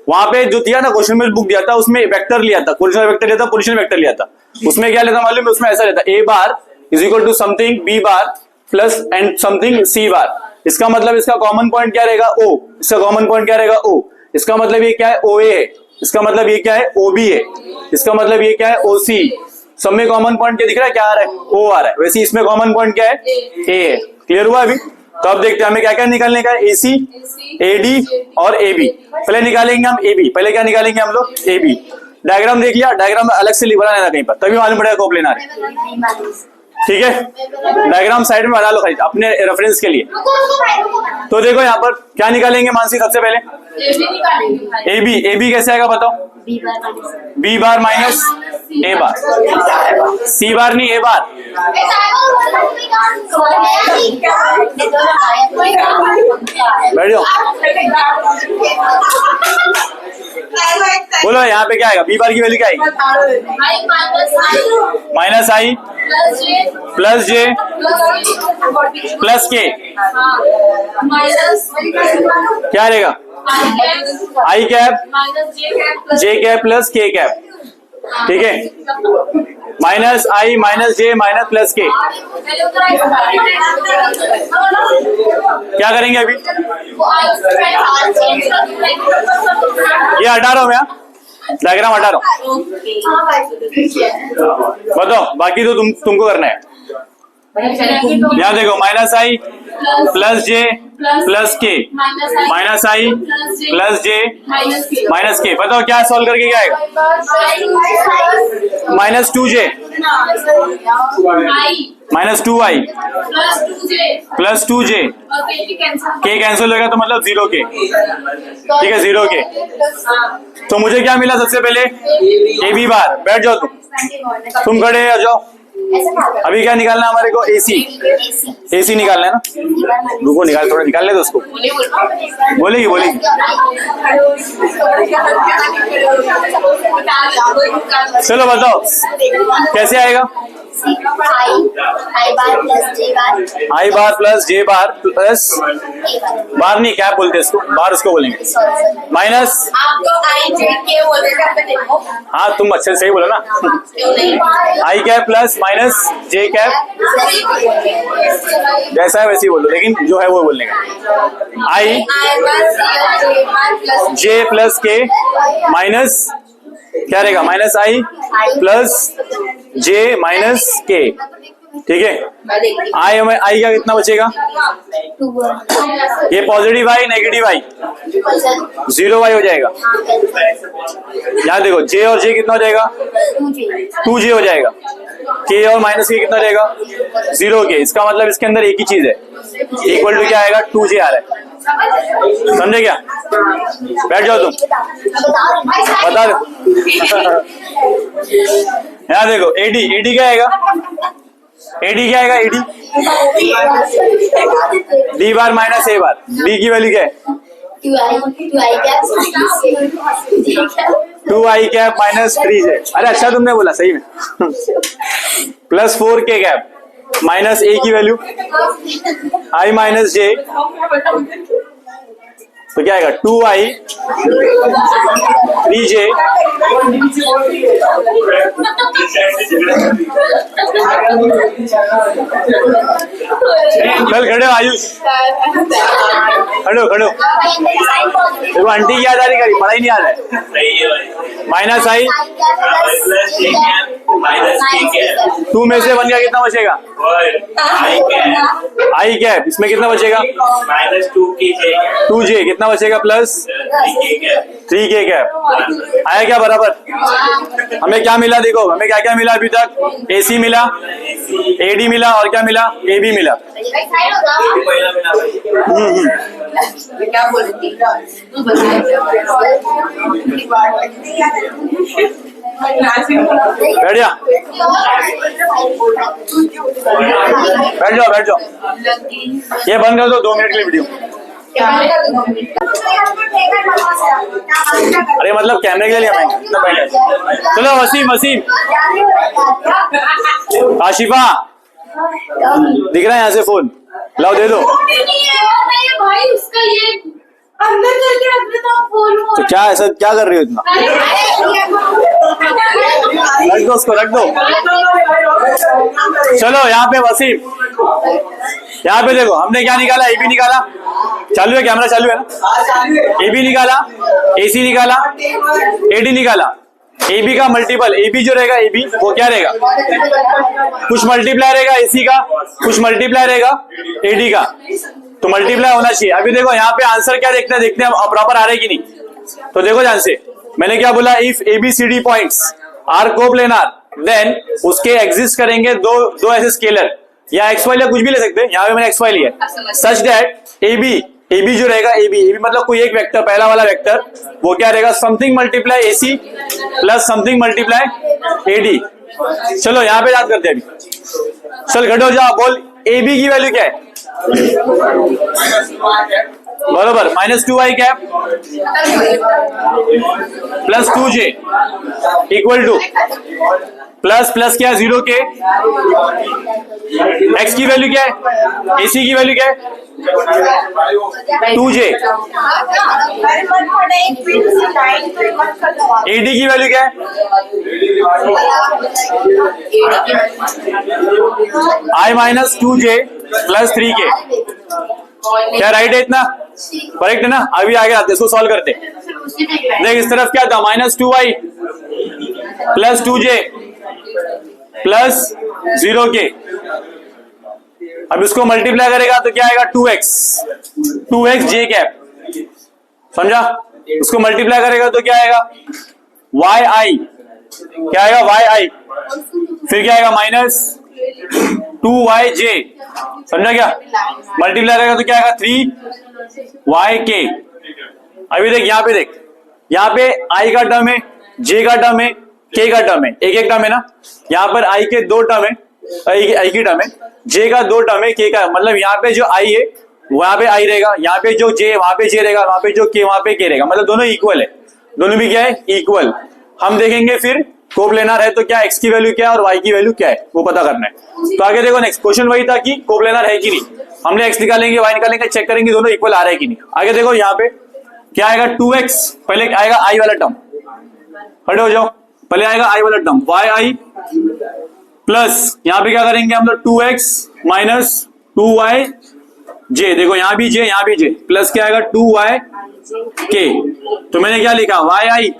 A: वहां पे जो दिया ना क्वेश्चन में बुक दिया था उसमें वेक्टर लिया था, पोजिशनल वेक्टर लिया था, पोजिशन वेक्टर लिया था। उसमें क्या लेता मालूम है? उसमें ऐसा लेता A bar is equal to something B bar plus and something C bar. इसका मतलब इसका कॉमन पॉइंट क्या रहेगा? ओ। इसका कॉमन पॉइंट क्या रहेगा? ओ। इसका मतलब ये क्या है? ओ ए है। इसका मतलब ये क्या है? ओ बी है। इसका मतलब ये क्या है? ओ सी। सब में कॉमन पॉइंट क्या दिख रहा है? क्या आ रहा है? ओ आ रहा है। वैसे इसमें कॉमन पॉइंट क्या है? ए है। क्लियर हुआ अभी? तो अब देखते हैं हमें क्या क्या निकालने का है। ए सी, ए डी और ए बी। पहले निकालेंगे हम ए बी। पहले क्या निकालेंगे हम लोग? A B. डायग्राम देख लिया? डायग्राम अलग से लिख बनाना कहीं पर, तभी मालूम पड़ेगा कोप्लेनर है। ठीक है, डायग्राम साइड में बना लो खाली अपने रेफरेंस के लिए। तो देखो यहाँ पर क्या निकालेंगे मानसी? सबसे पहले ए बी। ए बी कैसे आएगा बताओ? बी बार माइनस ए बार, सी बार नहीं ए बार। बैठ जाओ। बोलो यहाँ पे क्या आएगा? बी बार की वैल्यू क्या आएगी? Minus I plus J plus के। क्या रहेगा? आई कैप जे कैप प्लस के कैप। ठीक है, माइनस आई माइनस जे माइनस प्लस के। क्या करेंगे अभी? ये हटा रहा हूं मैं, डायग्राम हटा रहा हूं। बताओ बाकी तो तुमको करना है। यहाँ देखो minus I plus J plus के, minus I plus J minus के। बताओ क्या सॉल्व करके क्या आएगा? माइनस टू जे माइनस टू आई प्लस टू जे के कैंसिल होगा तो मतलब जीरो के। ठीक है, जीरो के। तो मुझे क्या मिला? सबसे पहले ए बी बार। बैठ जाओ तुम खड़े आ जाओ। अभी क्या निकालना है हमारे को? एसी। एसी निकालना है ना? रुको निकाल, थोड़ा निकाल ले तो उसको। बोलेगी बोलेगी। चलो बताओ कैसे आएगा? आई बार प्लस जे बार प्लस बार नहीं, क्या बोलते इसको? बार उसको बोलेंगे। माइनस हाँ तुम अच्छे से ही बोलो ना। आई कैप प्लस माइनस जे कैप, जैसा है वैसे ही बोलो, लेकिन जो है वो बोलने का। आई जे प्लस के माइनस क्या रहेगा? Minus I plus J minus के। ठीक है, आई का कितना बचेगा? ये पॉजिटिव आई नेगेटिव आई, जीरो वाई हो जाएगा। यहाँ देखो जे और जे कितना हो जाएगा? टू जे हो जाएगा। के और माइनस के कितना हो जाएगा? जीरो के। इसका मतलब इसके अंदर एक ही चीज है, इक्वल टू क्या आएगा? टू जे आ रहा है। समझे क्या? बैठ जाओ तुम, बता दो। यहाँ देखो एडी। एडी क्या आएगा? एडी क्या आएगा? AD D bar minus A bar. D की वैल्यू क्या है? Two I cap minus three J. अरे अच्छा तुमने बोला सही में। Plus four K cap minus A की वैल्यू आई माइनस जे, तो क्या आएगा? टू आई थ्री जे चल खड़े हो आयुष, खड़ो खड़ो। देखो आंटी की याद आ रही, करी पढ़ाई नहीं याद है। माइनस आई टू में से वन का कितना बचेगा? आई कैप। इसमें कितना बचेगा?
B: माइनस
A: टू जे कितना बचेगा? प्लस थ्री के कैप। आया क्या बराबर? हमें क्या मिला? देखो हमें क्या क्या मिला अभी तक? एसी मिला, एडी मिला और क्या मिला? ए बी मिला।
C: क्या बोलती
A: बैठ जा, बैठ जाओ। ये बंद कर दो 2 मिनट के लिए वीडियो। अरे मतलब कैमरे के लिए हमें। चलो वसीम आशिफा दिख रहा है यहाँ से फोन, लाओ दे दो।
C: भाई उसका ये अंदर करके रख देता हूँ फोन।
A: तो क्या ऐसा क्या कर रही हो इतना? रख दो उसको, रख दो। चलो यहाँ पे वसीम, यहाँ पे देखो हमने क्या निकाला, एबी निकाला। चालू है, कैमरा चालू है ना? एबी निकाला, एसी निकाला, एडी निकाला। एबी का मल्टीपल, एबी जो रहेगा एबी वो क्या रहेगा, कुछ मल्टीप्लाई रहेगा एसी का, कुछ मल्टीप्लाई रहेगा एडी का, तो मल्टीप्लाई होना चाहिए। अभी देखो यहाँ पे आंसर क्या देखते हैं प्रॉपर आ रहे कि नहीं। तो देखो ध्यान से, मैंने क्या बोला, if A B C D points are coplanar then उसके एग्जिस्ट करेंगे दो ऐसे स्केलर या एक्स वाई या कुछ भी ले सकते हैं। यहाँ पे मैंने एक्स वाई लिया, सच दैट एबी जो रहेगा एबी मतलब कोई एक वेक्टर, पहला वाला वेक्टर वो क्या रहेगा, something multiply A C plus something multiply A D. चलो यहाँ पे याद करते हैं अभी। चल घटो जाओ, बोल एबी की वैल्यू क्या है? बरोबर, -2i cap plus 2j equal two plus क्या 0 के, x की वैल्यू क्या है, एसी की वैल्यू क्या है 2j, एडी की वैल्यू क्या है, I-2j प्लस 3k। क्या राइट है इतना? करेक्ट है ना? अभी आगे आते इसको सॉल्व करते। देख इस तरफ क्या था, -2i plus 2j plus 0k। अब इसको मल्टीप्लाई करेगा तो क्या आएगा, 2x j कैप, समझा? इसको मल्टीप्लाई करेगा तो क्या आएगा, yi, क्या आएगा yi, फिर क्या आएगा -2yj, समझा क्या? मल्टीप्लाई करेगा तो क्या आएगा 3yk। अभी देख यहाँ पे, देख यहाँ पे i का टर्म है, j का टर्म है, k का टर्म है, एक टर्म है ना। यहाँ पर i के 2 टर्म है, i की टर्म है, j का 2 टर्म है, k का, मतलब यहाँ पे जो i है वहां पे i रहेगा, यहाँ पे जो j वहां पे j रहेगा, वहां पे जो k वहां पे k रहेगा, मतलब दोनों इक्वल है, दोनों भी क्या है, इक्वल। हम देखेंगे फिर कोप्लेनार है तो क्या x की वैल्यू क्या है और y की वैल्यू क्या है वो पता करना है। तो आगे देखो, नेक्स्ट क्वेश्चन वही था कि कोप्लेनार है कि नहीं, हमने x निकालेंगे y निकालेंगे, चेक करेंगे दोनों इक्वल आ रहा है कि नहीं। आगे देखो यहाँ पे क्या आएगा, 2x, पहले आएगा i वाला टर्म, खड़े हो जाओ, पहले आएगा i वाला टर्म yi प्लस यहाँ पे क्या करेंगे हम लोग, 2x माइनस 2yj, देखो यहाँ भी j प्लस क्या आएगा 2yk। तो मैंने क्या लिखा, yi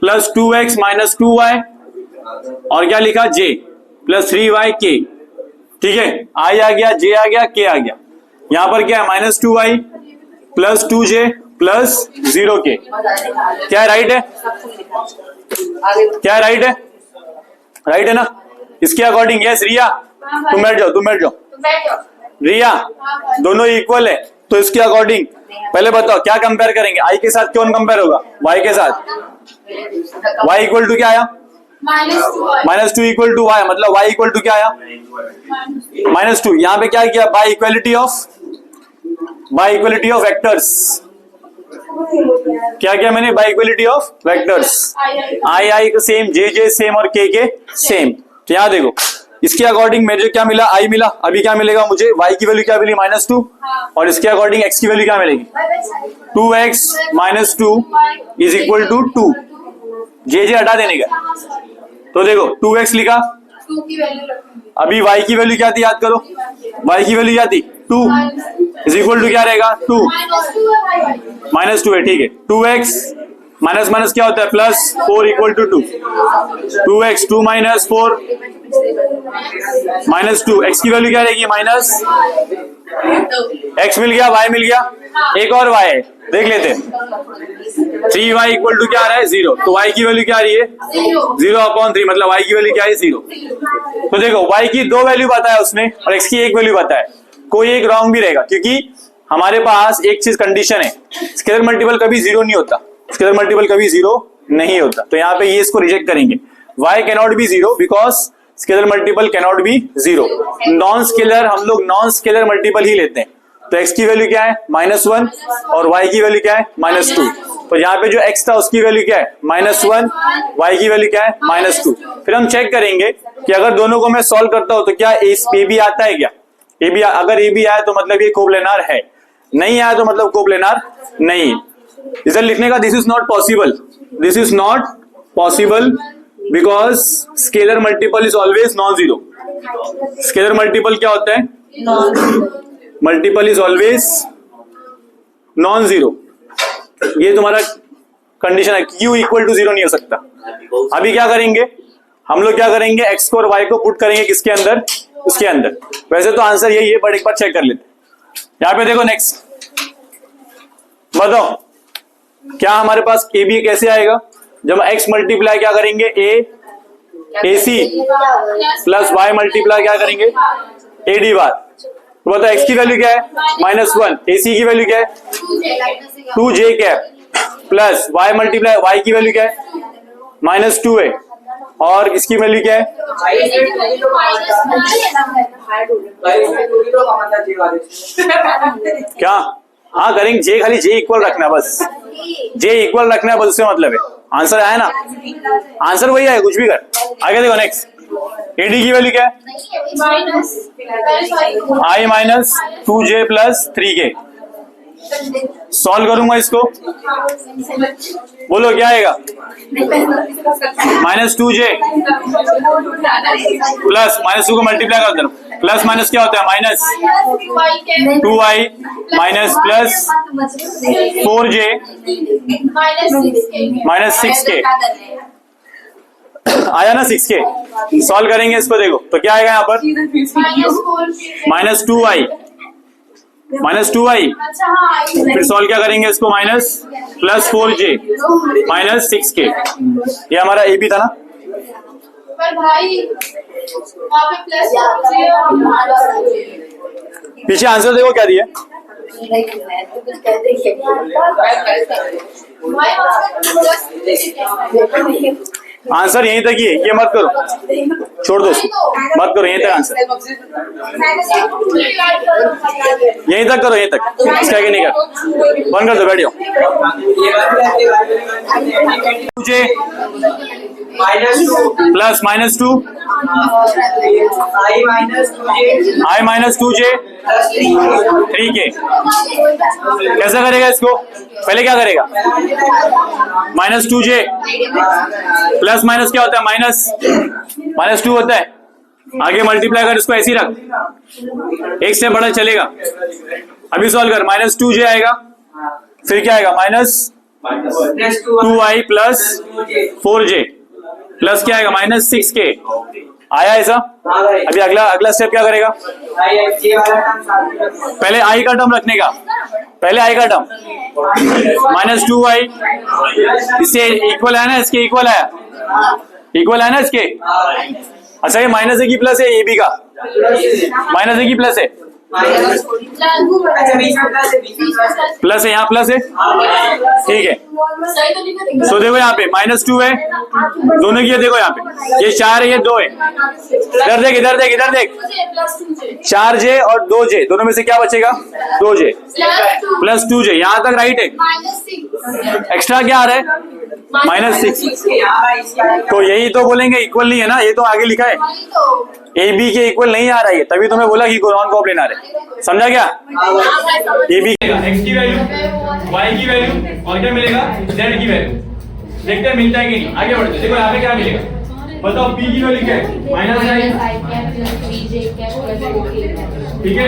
A: plus 2x minus 2y और क्या लिखा, j प्लस 3yk। ठीक है, i आ गया, j आ गया, k आ गया। यहाँ पर क्या है, -2y plus 2j plus 0k। क्या राइट है, क्या राइट है, राइट है ना? इसके अकॉर्डिंग यस रिया, तुम बैठ जाओ रिया, दोनों इक्वल है तो इसके अकॉर्डिंग पहले बताओ क्या कंपेयर करेंगे, आई के साथ कौन कंपेयर होगा, वाई के साथ। y इक्वल टू क्या आया, -2 इक्वल टू y, मतलब y इक्वल टू क्या आया, -2। यहाँ पे क्या किया, बाय इक्वलिटी ऑफ वेक्टर्स। क्या किया मैंने, bye equality of vectors, i same, j same और k सेम। तो यहाँ देखो इसके अकॉर्डिंग मेरे क्या मिला, i मिला। अभी क्या मिलेगा मुझे, y की वैल्यू क्या मिली, -2, और इसके अकॉर्डिंग x की वैल्यू क्या मिलेगी, 2x minus 2 is equal to 2, J हटा देने का। तो देखो 2x लिखा, अभी y की वैल्यू क्या थी याद करो, y की वैल्यू क्या थी 2 इज इक्वल टू क्या रहेगा 2 -2 है, ठीक है। 2x माइनस माइनस क्या होता है plus, 4 equal to 2, 2x 2 minus 4 -2, x की वैल्यू क्या रहेगी, माइनस, x मिल गया, y मिल गया, एक और y है, देख लेते हैं। 3y इक्वल टू क्या आ रहा है 0, तो y की वैल्यू क्या आ रही है 0/3, मतलब y की वैल्यू क्या है 0। तो देखो y की 2 वैल्यू बताया उसने और x की 1 वैल्यू बताया, कोई एक रॉन्ग भी रहेगा क्योंकि हमारे पास एक चीज कंडीशन है, स्केलर मल्टीपल कभी 0 नहीं होता, स्केलर मल्टीपल कभी 0 नहीं होता। तो यहाँ पे ये इसको रिजेक्ट करेंगे। y cannot be zero because scalar multiple cannot be zero. Non scalar हम लोग नॉन स्केलर मल्टीपल ही लेते हैं। तो x की वैल्यू क्या है -1 और y की वैल्यू क्या है -2। तो यहाँ पे जो x था उसकी वैल्यू क्या है -1, y की वैल्यू क्या है -2। फिर हम चेक करेंगे कि अगर दोनों को मैं सॉल्व करता हूं तो क्या ए बी आता है क्या। ए बी अगर ए बी आया तो मतलब ये कोप्लेनार है, नहीं आया तो मतलब कोप्लेनार नहीं। रिजल्ट लिखने का this is not possible, this is not possible because scalar multiple is always non zero. Scalar multiple क्या होता है, multiple is always non zero. ये तुम्हारा कंडीशन है, Q इक्वल टू जीरो नहीं हो सकता। अभी क्या करेंगे हम लोग, क्या करेंगे x को और y को पुट करेंगे किसके अंदर, उसके अंदर। वैसे तो आंसर यही है बट एक बार चेक कर लेते। यहाँ पे देखो नेक्स्ट, बताओ क्या हमारे पास ए बी कैसे आएगा। जब x मल्टीप्लाई क्या करेंगे ए सी प्लस वाई मल्टीप्लाई क्या करेंगे ए डी बार। तो बताओ x की वैल्यू क्या है -1, ए सी की वैल्यू क्या है 2j cap plus y multiply y की वैल्यू क्या है -2 है और इसकी वैल्यू क्या है क्या। हाँ करेंगे जे, खाली जे इक्वल रखना बस, जे इक्वल रखना है बस, उससे मतलब है। आंसर आया ना, आंसर वही है, कुछ भी कर। आगे देखो नेक्स्ट, एडी की वैल्यू क्या है i -2j plus 3k। Solve करूंगा इसको, बोलो क्या आएगा -2j प्लस -2 को मल्टीप्लाई कर दो, प्लस माइनस क्या होता है -2y minus plus 4j -6k। आया ना 6k। सॉल्व करेंगे इसको, देखो तो क्या आएगा यहाँ पर -2y फिर सॉल्व क्या करेंगे इसको प्लस 4j -6k। ये हमारा ए बी था ना।
C: पर भाई वहाँ पे प्लस
A: पीछे आंसर देखो क्या दिया। आंसर यहीं तक ही है, ये मत करो, छोड़ दो मत करो, यहीं तक आंसर, यहीं तक करो, यहीं तक, इसका आगे नहीं कर, बंद कर दो, बैठ जाओ। Plus -2 i -2j 3k। कैसा करेगा इसको, पहले क्या करेगा -2j प्लस माइनस क्या होता है -2 होता है। आगे मल्टीप्लाई कर, इसको ऐसे ही रख, एक से बड़ा चलेगा। अभी सॉल्व कर, -2j आएगा, फिर क्या आएगा -2y प्लस 4j प्लस क्या आएगा -6k। आया ऐसा। अभी अगला स्टेप क्या करेगा, पहले i का टर्म रखने का, पहले i का टर्म -2y, इससे इक्वल है ना, इसके इक्वल है, इक्वल है ना इसके। अच्छा ये -a की प्लस है, ए बी का -a की प्लस है, प्लस है, यहाँ प्लस है, ठीक है। तो देखो यहाँ पे -2 है, दोनों की है, देखो यहाँ पे ये 4 है, ये 2 है। इधर देख, इधर देख, इधर देख, 4j और 2j, दोनों में से क्या बचेगा 2j प्लस 2j। यहाँ तक राइट है, एक्स्ट्रा क्या आ रहा है -6। तो यही तो बोलेंगे इक्वल नहीं है ना, ये तो आगे लिखा है ए बी के इक्वल नहीं आ रहा है, तभी तो मैं बोला कि नॉन कोप्लेनार है। समझा क्या। ए बी एक्स की वैल्यू, वाई की वैल्यू और क्या मिलेगा जेड की वैल्यू। देखते हैं मिलता है कि नहीं, आगे बढ़ते। देखो यहाँ पे क्या मिलेगा, बताओ पी की वैल्यू क्या है ठीक है।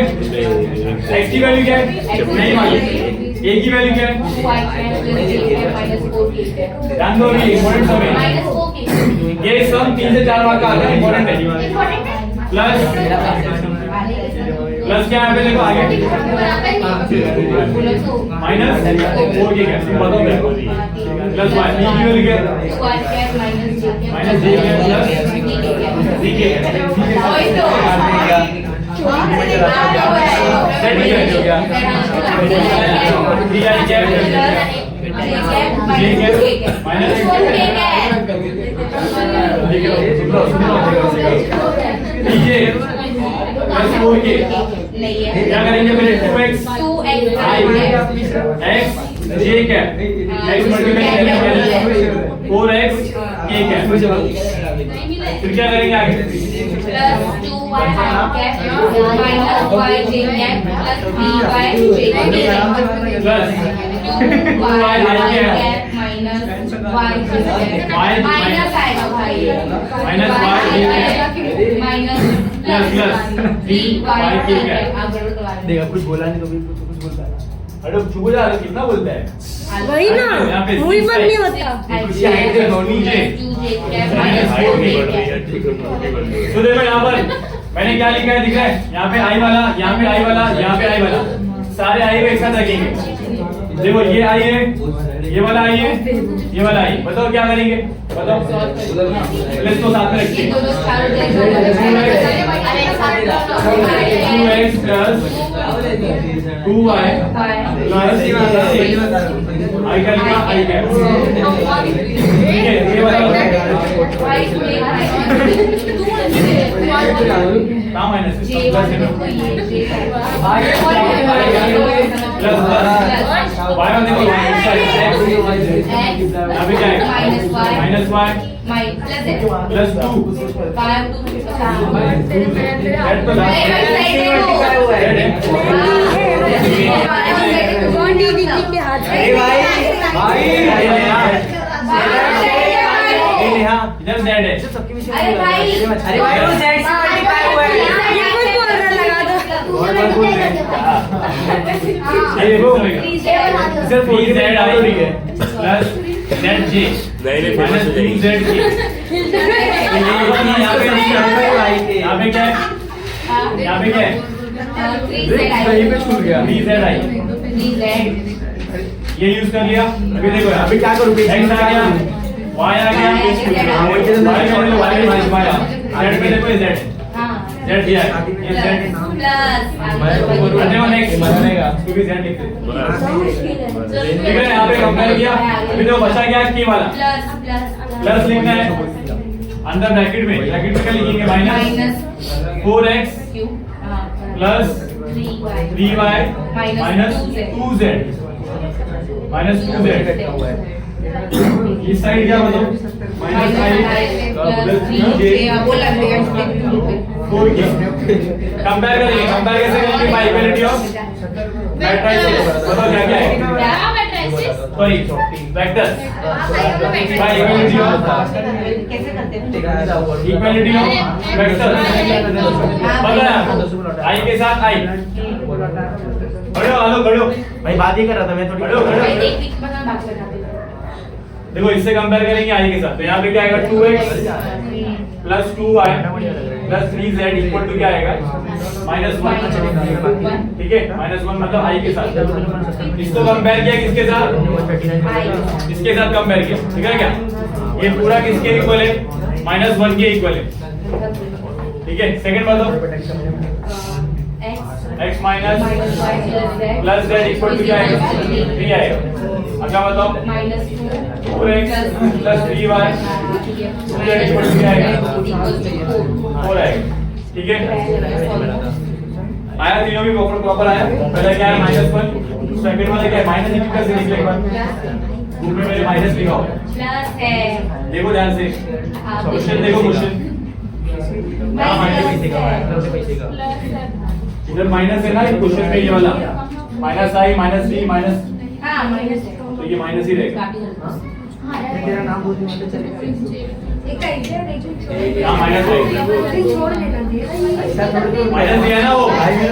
A: एक्स की वैल्यू क्या है नहीं मालूम, ए की वैल्यू क्या है ध्यान दो, इम्पोर्टेंट सब है ये, सब 3 से 4 मार्क का आता है, इम्पोर्टेंट है। प्लस क्या है देखो आगे -4 की क्या बताओ क्या, प्लस y की वैल्यू क्या -j प्लस c के क्या करेंगे फिर 2x x j cap x multiply 4x k cap फिर क्या करेंगे आगे
C: +2y cap -y j cap +3y j cap
A: plus
C: 2y cap -y minus आएगा भाई
A: minus y
C: minus
A: plus plus 3y k cap
B: देखा कुछ बोला नहीं तो भी कुछ बोलता है।
A: अरे चुप जा रहा कितना बोलता है
D: वही ना
A: यहाँ पे
D: वही बात नहीं होता
A: तो देखो यहाँ पर मैंने क्या लिखा है दिख रहा है यहाँ पे आई वाला यहाँ पे आई वाला यहाँ पे आई वाला सारे आई को एक साथ रखेंगे देखो ये आई है ये वाला आई है ये वाला आई बताओ क्या करेंगे बताओ पहले इसको साथ में रखिए 2x प्लस 2y प्लस आई का लिखा आई कैप ठीक है ये वाला कहाँ माइनस प्लस प्लस वाई में देखो अभी क्या है माइनस वाई प्लस 2
D: कौन दीदी के हाथ में
A: इधर Z है
C: अरे भाई
D: ये कुछ बोल रहा लगा दो
A: ये देखो सिर्फ ये Z आई है प्लस ZJ माइनस 2Z यहाँ पे क्या है यहाँ पे क्या है 3Z आई ये यूज कर लिया अभी देखो
B: अभी क्या करूँ
A: X आ गया Y आ गया Y का मतलब Y माइनस Y Z पे देखो ये Z Z दिया है ये Z करने वाला X बनेगा क्योंकि Z लिखते ठीक है यहाँ पे कंपेयर किया अभी देखो बचा गया K वाला प्लस लिखना है अंदर ब्रैकेट में क्या लिखेंगे minus 4x plus 3y minus 2z इस साइड क्या बताओ माइनस 4k कंपेयर करेंगे कंपेयर कैसे करेंगे बाय इक्वालिटी ऑफ मैट्रिसेस बताओ क्या क्या है sorry vectors by equality of equality of vectors बताया आई के साथ आई खड़ो
B: भाई बात ही कर रहा था मैं थोड़ी
A: खड़ो देखो इससे कंपेयर करेंगे आई के साथ तो यहाँ पे क्या आएगा 2x plus 2y plus 3z equal to क्या आएगा -1 ठीक है -1 मतलब आई के साथ इसको कंपेयर किया किसके साथ इसके साथ कंपेयर किया ठीक है क्या ये पूरा किसके इक्वल है -1 के इक्वल है ठीक है सेकंड बताओ x minus plus z equal to क्या आएगा 3 आएगा अगला बताओ -2x plus 3y 2z equal to क्या आएगा 4 आएगा ठीक है आया तीनों भी प्रॉपर आया पहले क्या है -1 सेकंड वाला क्या है माइनस ही कैसे निकलेगा एक बार ग्रुप में मेरे माइनस लिखा हुआ है
C: प्लस है
A: देखो ध्यान से क्वेश्चन देखो क्वेश्चन यहाँ माइनस इधर माइनस है ना क्वेश्चन में ये वाला माइनस आई माइनस बी माइनस
C: हाँ माइनस है
A: तो ये माइनस ही रहेगा
B: तेरा नाम बोल दिया तो चलेगा
A: यहाँ माइनस रहेगा
B: ऐसा थोड़ी तो
A: माइनस दिया है ना वो आंसर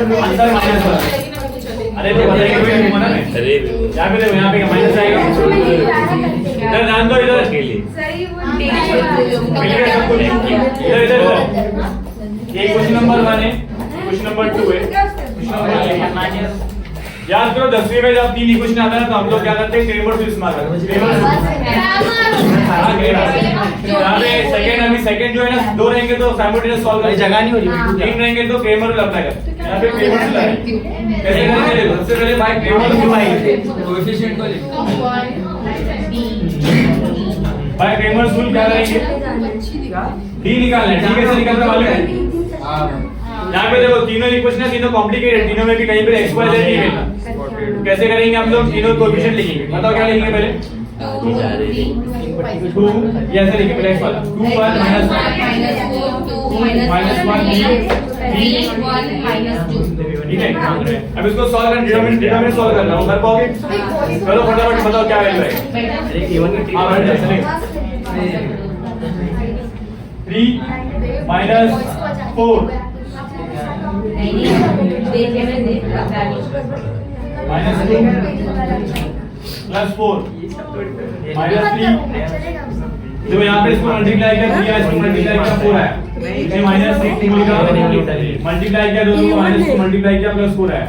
A: माइनस वाला अरे तो बताइए कोई नहीं मना नहीं यहाँ पे देखो यहाँ पे माइनस आएगा इधर ध्यान दो इधर मिलकर सब कुछ इधर इधर ये क्वेश्चन नंबर 1 है क्वेश्चन नंबर 2 है क्वेश्चन नंबर 1 याद करो 10वीं में जब 3 इक्वेशन आता है तो हम लोग क्या करते हैं क्रेमर टू इस्तेमाल करते हैं यहाँ पे सेकंड अभी सेकंड जो है ना 2 रहेंगे तो साइमल्टेनियस सॉल्व करेंगे
B: जगह नहीं हो रही
A: 3 रहेंगे तो क्रेमर रूल अप्लाई करते हैं यहाँ पे क्रेमर रूल है कैसे करेंगे देखो सबसे पहले बाय क्रेमर रूल
B: भाई
A: कोएफिशिएंट को लिखो भाई क्रेमर्स रूल क्या करेंगे? डी निकालना है। डी कैसे निकालना मालूम है? यहाँ पे देखो तीनों इक्वेशन है, तीनों कॉम्प्लिकेटेड, तीनों में भी कहीं पे एक्स वाई जेड नहीं मिलना। कैसे करेंगे हम लोग? तीनों कोएफिशिएंट लिखेंगे। बताओ क्या लिखेंगे पहले? 2 ये ऐसे लिखेंगे पहले एक्स वाला 2 1 -1 ठीक है। अब इसको सॉल्व करना, डिनोमिनेटर सॉल्व करना हो, कर पाओगे? चलो फटाफट बताओ क्या वैल्यू है। 3 - 4 -2 +4 -3 देखो यहाँ पे इसको मल्टीप्लाई किया, दिया इसको मल्टीप्लाई किया 4 आया, ये -3 का मल्टीप्लाई किया, दोनों को -2 मल्टीप्लाई किया +4 आया।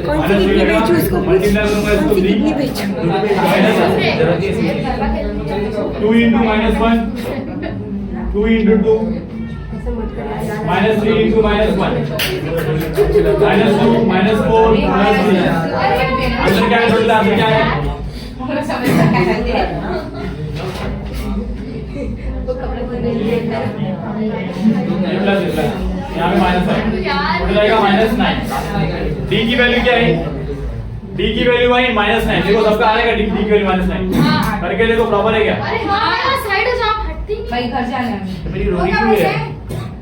D: कौन सी कितनी बेचूं इसको?
A: मल्टीप्लाई करूंगा इसको 3
D: कितनी बेचूं?
A: 2 × -1 2 × 2 -3 × -1 -2 -4 +3 आंसर क्या है? टोटल आंसर क्या है? प्लस यहाँ पे माइनस है, टोटल आएगा -9। डी की वैल्यू क्या है? डी की वैल्यू भाई -9। देखो सबका आएगा डी की वैल्यू -9 करके देखो प्रॉपर है क्या?
C: अरे हाँ साइड हो जाओ, हटती
D: भाई घर जाना है।
A: मेरी रोटी क्यों है?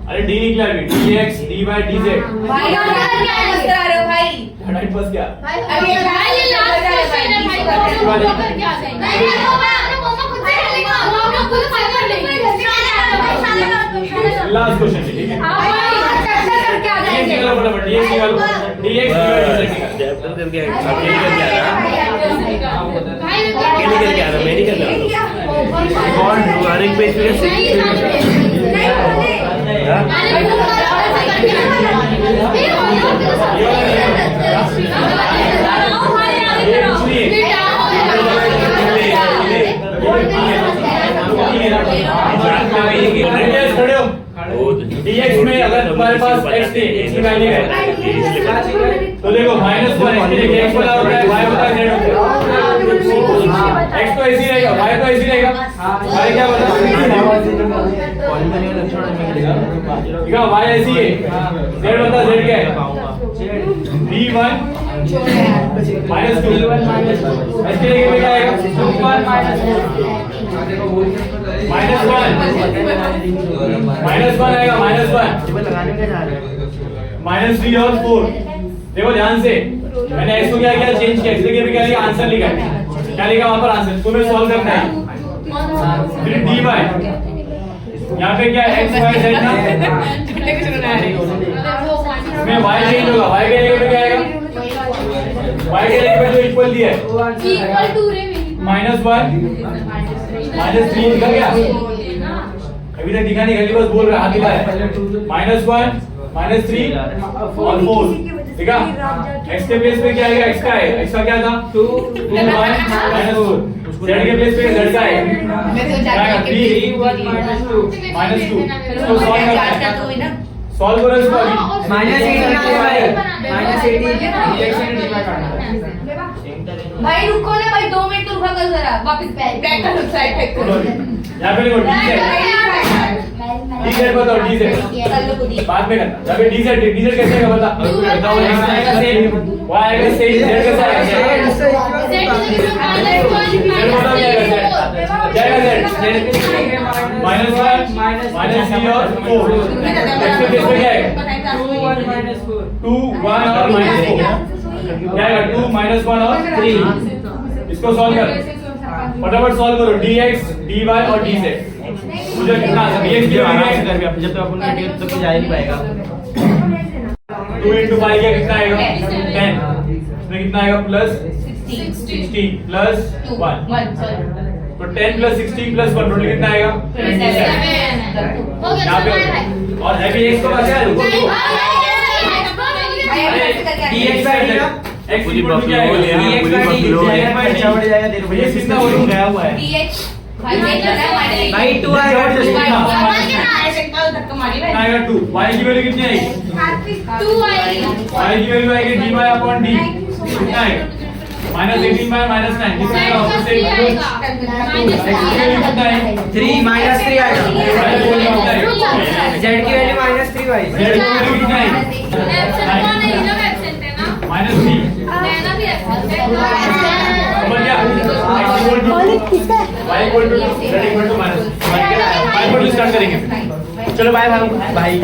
A: अरे डी निकला अभी, dx dy dz
D: भाई क्या करा रहे हो भाई?
A: हटाई बस क्या?
C: भाई ये लास्ट क्वेश्चन है भाई, तो कर क्या जाएगा? नहीं अरे मम्मा खुद से लेगा, मम्मा खुद फाइबर लेंगे।
A: लास्ट क्वेश्चन ठीक है।
C: हां भाई चर्चा करके आ जाएंगे।
A: निकालो फटाफट dx निकालो, dx
E: चैप्टर करके अब ये करके आ रहा
C: भाई
E: अकेले करके आ रहा मैं नहीं कर रहा और हर एक पेज पे
A: dx में अगर तुम्हारे पास x थी, x की वैल्यू है तो देखो -1 x लेके x वाला होता है, y होता है z होता है। x तो ऐसे रहेगा, y तो ऐसे रहेगा, y क्या बता? ठीक है, y ऐसी है, z होता है, z क्या है? d1 -2 इसके लिए क्या आएगा? -1 आएगा, -3 और 4। देखो ध्यान से, मैंने x को क्या किया? चेंज किया, इसलिए भी क्या लिखा? आंसर लिखा है। क्या लिखा वहां पर? आंसर। तुम्हें सॉल्व करना है। फिर dy यहाँ पे क्या है? x y z ना, इसमें y चेंज होगा, y के लिए क्या आएगा? y के लिए जो इक्वल दिया है
C: इक्वल टू रे मेरी
A: -1 -3 लिखा गया। अभी तक दिखा नहीं, गली बस बोल रहा, हाथ दिखा है। -1 -3 और 4 ठीक है। x के प्लेस पे क्या आएगा? x का है, x का क्या था? 2 1 -4। z के प्लेस पे z का है,
D: मैं तो
A: क्या है? 3 -2 तो सॉल्व करो इसको अभी।
D: भाई रुको ना भाई, 2 मिनट रुका कर जरा, वापस बैक कर साइड पे करो।
A: यहाँ पे देखो dz बताओ, dz बाद में करना। यहाँ पे dz कैसे आएगा बता? बताओ, x आएगा सेम, y आएगा सेम, z कैसे आएगा? क्या आएगा? z -1 -3 और 4 x के प्लेस पे क्या आएगा? 2 1 और -4 क्या आएगा? 2 -1 और 3। इसको सॉल्व कर, फटाफट सॉल्व करो। dx dy और dz मुझे कितना आता है? dx की वैल्यू है,
E: जब तक अपन तब तो जा ही नहीं पाएगा।
A: 2 × 5 क्या कितना आएगा? 10। इसमें कितना आएगा? +16 +1 तो 10 + 16 + 1 टोटल कितना आएगा? 27। यहाँ पे और अभी x को बचा है, रुको रुको, dx आएगा, x
E: पूरी
A: की
E: प्रॉब्लम
A: क्या है?
E: हो ले रही है, पूरी प्रॉब्लम हो रही है, बच्चा बढ़ जाएगा तेरे
A: भैया कितना वॉल्यूम गया हुआ है?
E: भाई 2 आएगा
A: कितना आएगा? 2 y की वैल्यू कितनी आएगी?
C: 2 आएगी।
A: y की वैल्यू आएगी dy/d कितना आएगा?
E: 18 by -9 कितना
C: Z
E: आएगा
C: का 3
E: ऑपोजिट
C: आएगा
E: x की वैल्यू कितना है
B: 3 -3 आएगा z की वैल्यू -3 भाई
E: z की वैल्यू कितना है
C: एब्सेंट कौन है? इधर एब्सेंट है ना?
E: -3
C: नैना भी एब्सेंट है।
E: समझ गया y equal to z equal to -1 start करेंगे चलो बाय भाई